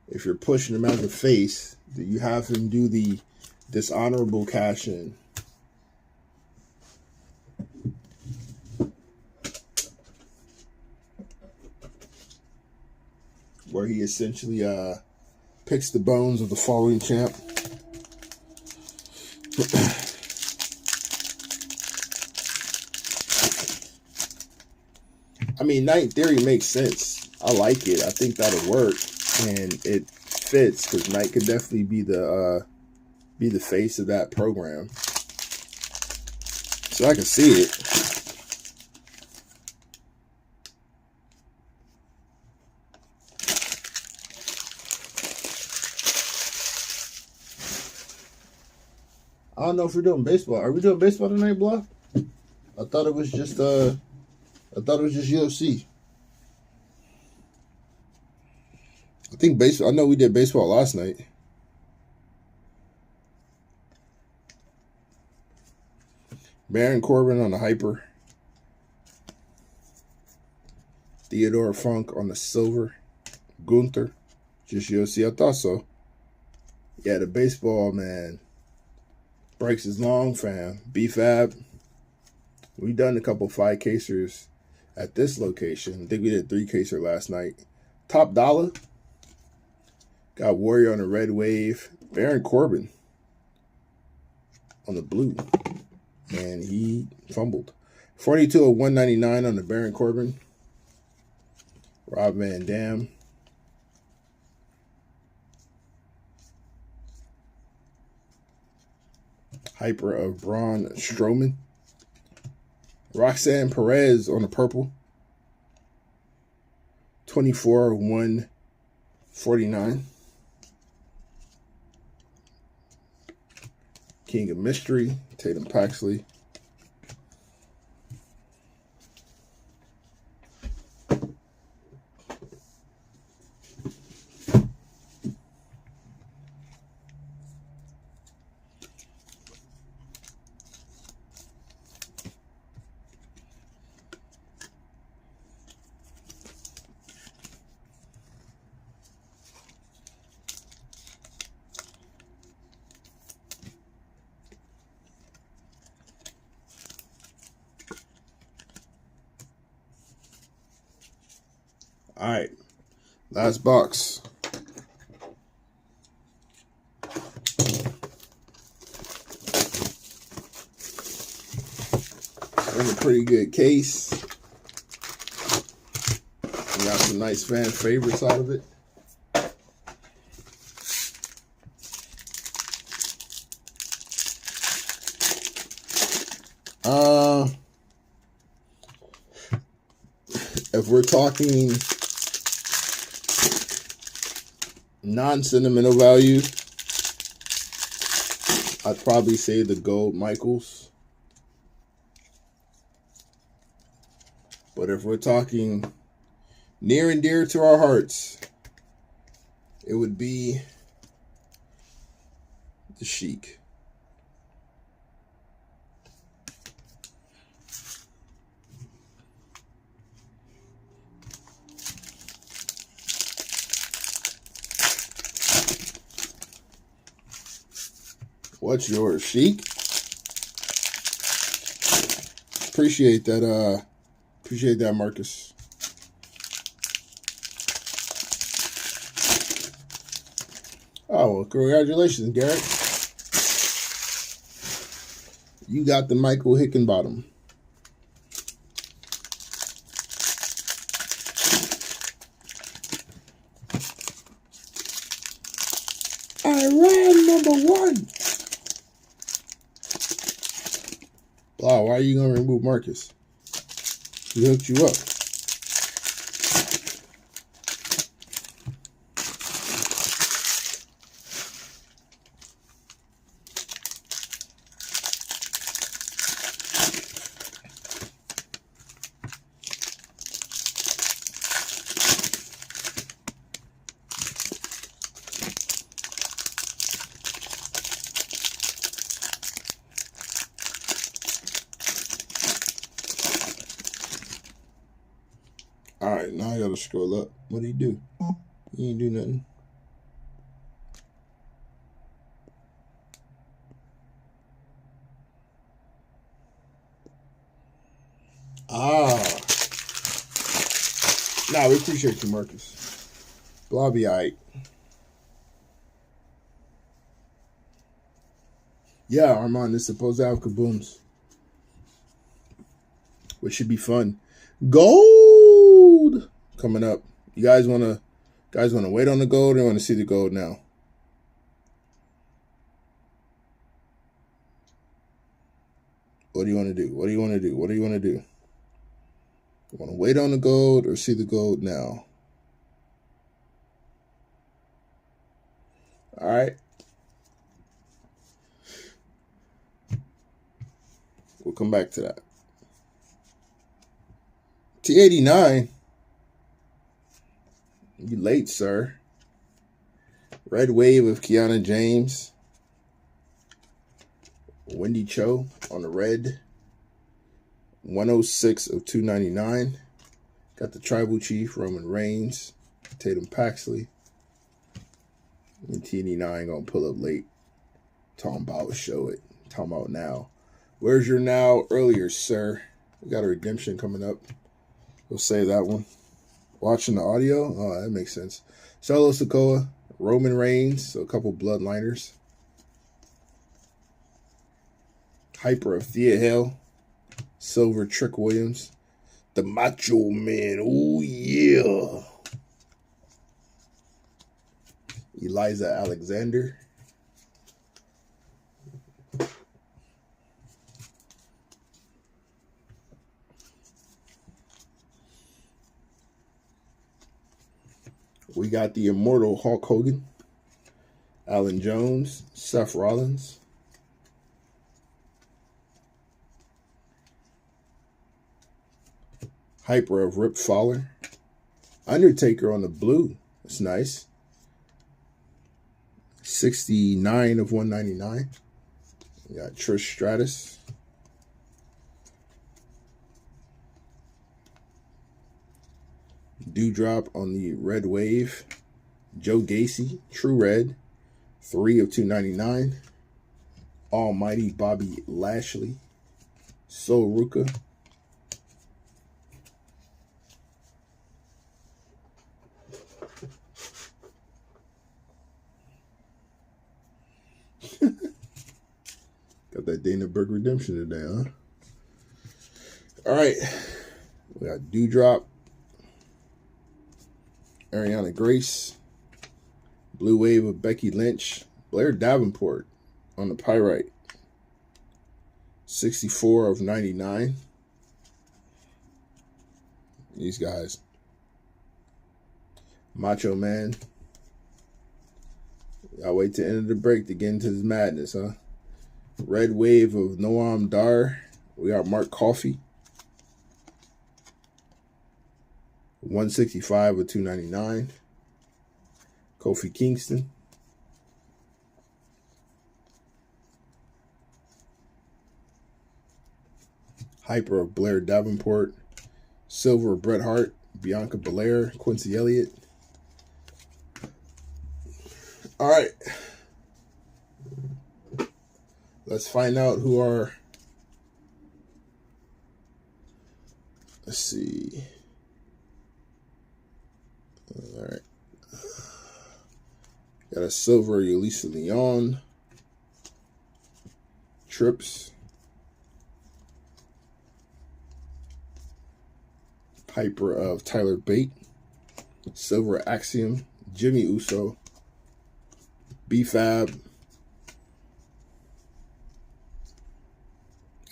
If you're pushing him as a face, you have him do the dishonorable cash-in. Where he essentially picks the bones of the fallen champ. I mean, Knight Theory makes sense. I like it. I think that'll work, and it fits because Knight could definitely be the face of that program. So I can see it. I don't know if we're doing baseball. Are we doing baseball tonight, Block? I thought it was just UFC. I think baseball. I know we did baseball last night. Baron Corbin on the hyper. Theodore Funk on the silver. Gunther. Just UFC. I thought so. Yeah, the baseball, man. Breaks is long, fam. B-Fab. We done a couple 5-casers at this location. I think we did 3-caser last night. Top dollar. Got Warrior on the red wave. Baron Corbin on the blue. And he fumbled. 42 of 199 on the Baron Corbin. Rob Van Dam. Hyper of Braun Strowman. Roxanne Perez on the purple. 24 of 149. King of Mystery, Tatum Paxley. All right, last box. In a pretty good case. We got some nice fan favorites out of it. If we're talking non-sentimental value, I'd probably say the gold Michaels. But if we're talking near and dear to our hearts, it would be the Sheik. What's yours, Sheik? Appreciate that, Marcus. Oh, well, congratulations, Garrett. You got the Michael Hickenbottom. Iran #1. Wow, why are you going to remove Marcus? He hooked you up. All right, now I gotta scroll up. What did he do? He didn't do nothing. Nah, we appreciate you, Marcus. Blah, be all right. Yeah, Armand is supposed to have kabooms, which should be fun. Gold coming up. You guys wanna wait on the gold or want to see the gold now? What do you want to do? What do you want to do? What do you want to do? You want to wait on the gold or see the gold now? All right. We'll come back to that. T89. You late, sir. Red Wave of Kiana James. Wendy Cho on the red. 106 of 299. Got the Tribal Chief, Roman Reigns. Tatum Paxley. And T89 going to pull up late. Talking about show it. Talking about now. Where's your now earlier, sir? We got a redemption coming up. We'll save that one. Watching the audio? Oh, that makes sense. Solo Sikoa, Roman Reigns, so a couple bloodliners. Hyper of Thea Hale, Silver Trick Williams, the Macho Man, oh yeah. Eliza Alexander. We got the Immortal Hulk Hogan, Alan Jones, Seth Rollins. Hyper of Rip Fowler. Undertaker on the blue. That's nice. 69 of 199. We got Trish Stratus. Dewdrop on the Red Wave. Joe Gacy, True Red. 3 of 299. Almighty Bobby Lashley. Sol Ruka. Got that Dana Burke redemption today, huh? All right. We got Dewdrop. Ariana Grace. Blue Wave of Becky Lynch. Blair Davenport on the Pyrite. 64 of 99. These guys. Macho Man. I'll wait to the end of the break to get into this madness, huh? Red Wave of Noam Dar. We got Mark Coffey. 165 of 299. Kofi Kingston. Hyper of Blair Davenport. Silver of Bret Hart. Bianca Belair. Quincy Elliott. All right. Let's find out who are... Let's see. All right. Got a silver Elisa Leon. Trips. Piper of Tyler Bate. Silver Axiom. Jimmy Uso. B-Fab.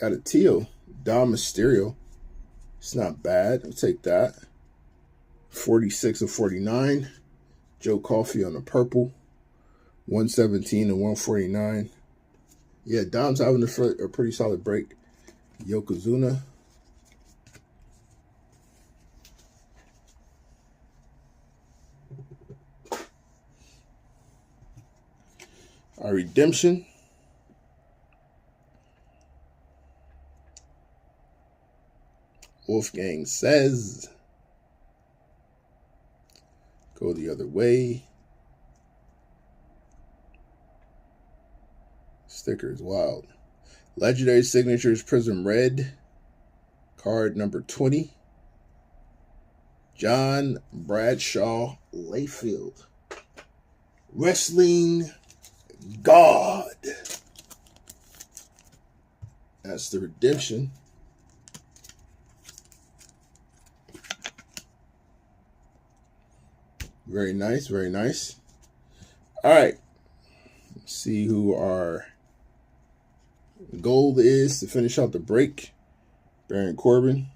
Got a teal. Dom Mysterio. It's not bad. I'll take that. 46 of 49. Joe Coffey on the purple. 117 and 149. Yeah, Dom's having a pretty solid break. Yokozuna. Our redemption. Wolfgang Says. Go the other way. Sticker is wild. Legendary Signatures Prizm Red. Card number 20. John Bradshaw Layfield. Wrestling God. That's the redemption. Very nice, very nice. All right. Let's see who our gold is to finish out the break. Baron Corbin.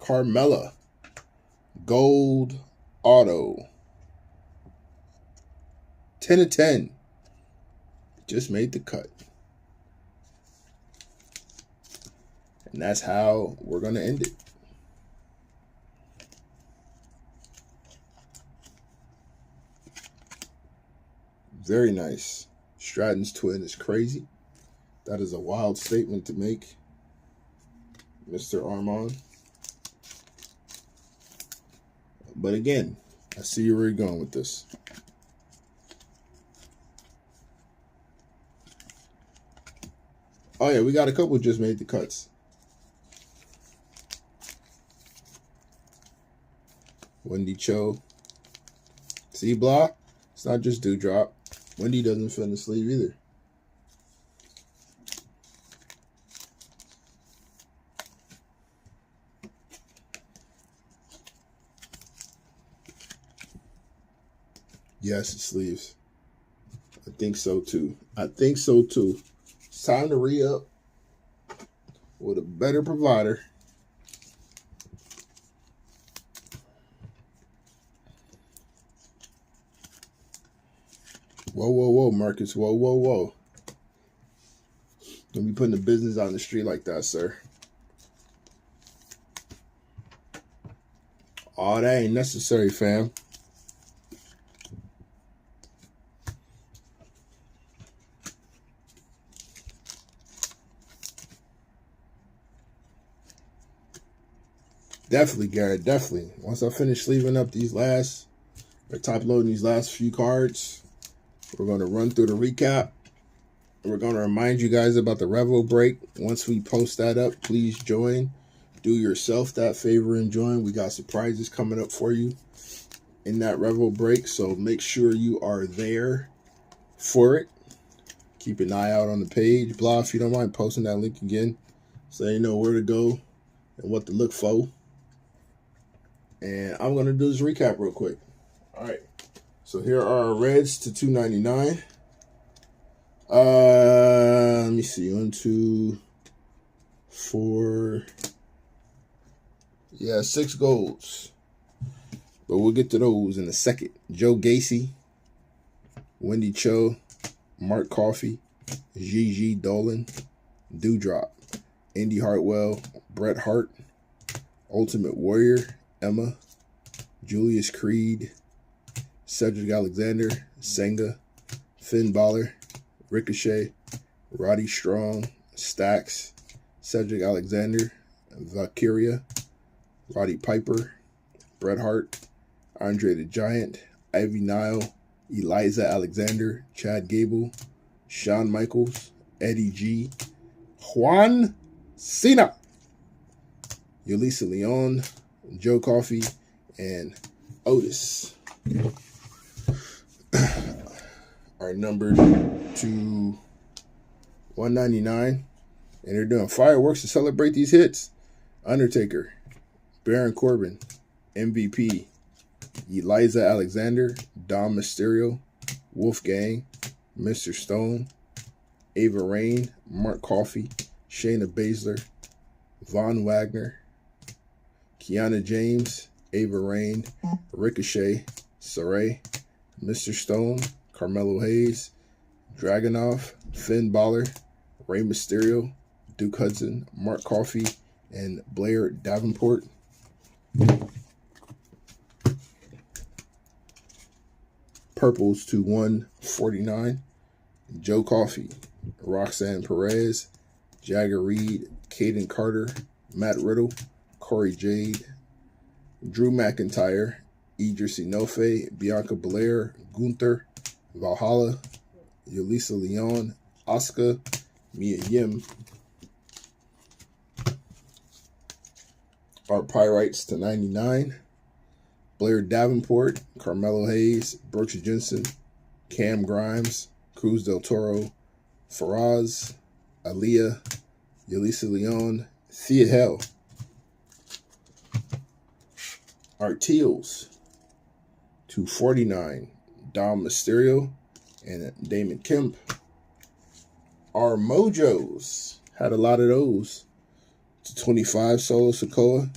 Carmella. Gold auto. 10 of 10. Just made the cut. And that's how we're going to end it. Very nice. Stratton's twin is crazy. That is a wild statement to make, Mr. Armand. But again, I see where you're going with this. Oh yeah, we got a couple just made the cuts. Wendy Cho. See, blah? It's not just Dewdrop. Wendy doesn't fit in the sleeve either. Yes, it sleeves. I think so too. I think so too. It's time to re-up with a better provider. Whoa, whoa, whoa, Marcus. Whoa, whoa, whoa. Don't be putting the business on the street like that, sir. Oh, that ain't necessary, fam. Definitely, Garrett, definitely. Once I finish sleeving up these last, or top loading these last few cards, we're going to run through the recap. We're going to remind you guys about the Revo break. Once we post that up, please join. Do yourself that favor and join. We got surprises coming up for you in that Revo break, so make sure you are there for it. Keep an eye out on the page. Blah, if you don't mind posting that link again so you know where to go and what to look for. And I'm going to do this recap real quick. All right. So here are our reds to $2.99. Let me see. 1, 2, 4. Yeah, 6 golds. But we'll get to those in a second. Joe Gacy, Wendy Cho, Mark Coffey, Gigi Dolan, Dewdrop, Indy Hartwell, Bret Hart, Ultimate Warrior, Emma, Julius Creed, Cedric Alexander, Senga, Finn Balor, Ricochet, Roddy Strong, Stax, Cedric Alexander, Valkyria, Roddy Piper, Bret Hart, Andre the Giant, Ivy Nile, Eliza Alexander, Chad Gable, Shawn Michaels, Eddie G, Juan Cena, Yulisa Leon, Joe Coffey, and Otis are numbered to 199, and they're doing fireworks to celebrate these hits. Undertaker, Baron Corbin, MVP, Eliza Alexander, Dom Mysterio, Wolfgang, Mr. Stone, Ava Raine, Mark Coffey, Shayna Baszler, Von Wagner, Kiana James, Ava Raine, Ricochet, Saray, Mr. Stone, Carmelo Hayes, Dragunov, Finn Balor, Rey Mysterio, Duke Hudson, Mark Coffey, and Blair Davenport. Purples to 149, Joe Coffey, Roxanne Perez, Jagger Reed, Caden Carter, Matt Riddle, Corey Jade, Drew McIntyre, Idris Enofe, Bianca Belair, Gunther, Valhalla, Yulisa Leon, Asuka, Mia Yim. Art Pyrites to 99, Blair Davenport, Carmelo Hayes, Brooks Jensen, Cam Grimes, Cruz del Toro, Faraz, Aaliyah, Yulisa Leon, Thea Hell. Art Teals to 49, Dom Mysterio and Damon Kemp. Our Mojos had a lot of those. To 25, Solo Sikoa,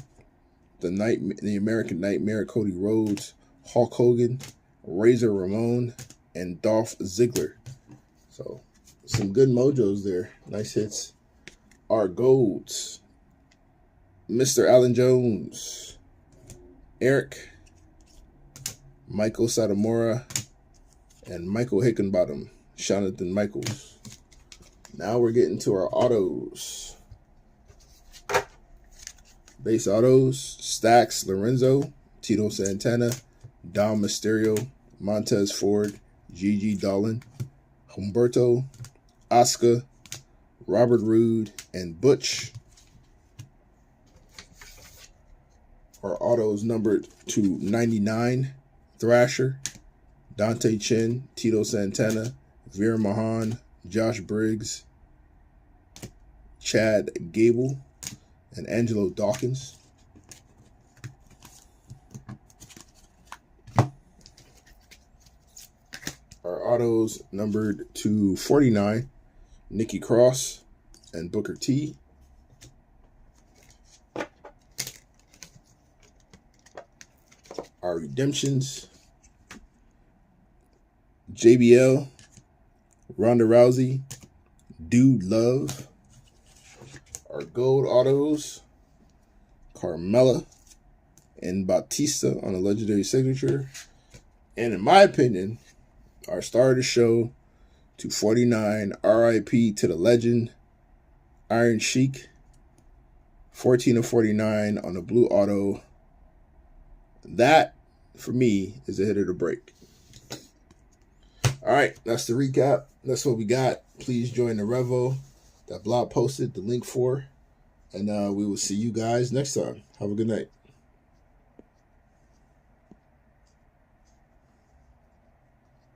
the American Nightmare, Cody Rhodes, Hulk Hogan, Razor Ramon, and Dolph Ziggler. So some good mojos there. Nice hits. Our golds, Mr. Allen Jones, Eric, Michael Satomura, and Michael Hickenbottom, Jonathan Michaels. Now we're getting to our autos. Base autos, Stax Lorenzo, Tito Santana, Dom Mysterio, Montez Ford, Gigi Dolan, Humberto, Asuka, Robert Roode, and Butch. Our autos numbered to 99, Thrasher, Dante Chen, Tito Santana, Veer Mahan, Josh Briggs, Chad Gable, and Angelo Dawkins. Our autos numbered to 49, Nikki Cross and Booker T. Our redemptions, JBL, Ronda Rousey, Dude Love. Our gold autos, Carmella and Batista on a legendary signature. And in my opinion, our star of the show to 49, RIP to the legend, Iron Sheik, 14 of 49 on the blue auto. That, for me, is a hit of the break. All right, that's the recap. That's what we got. Please join the Revo that blog posted the link for. And we will see you guys next time. Have a good night.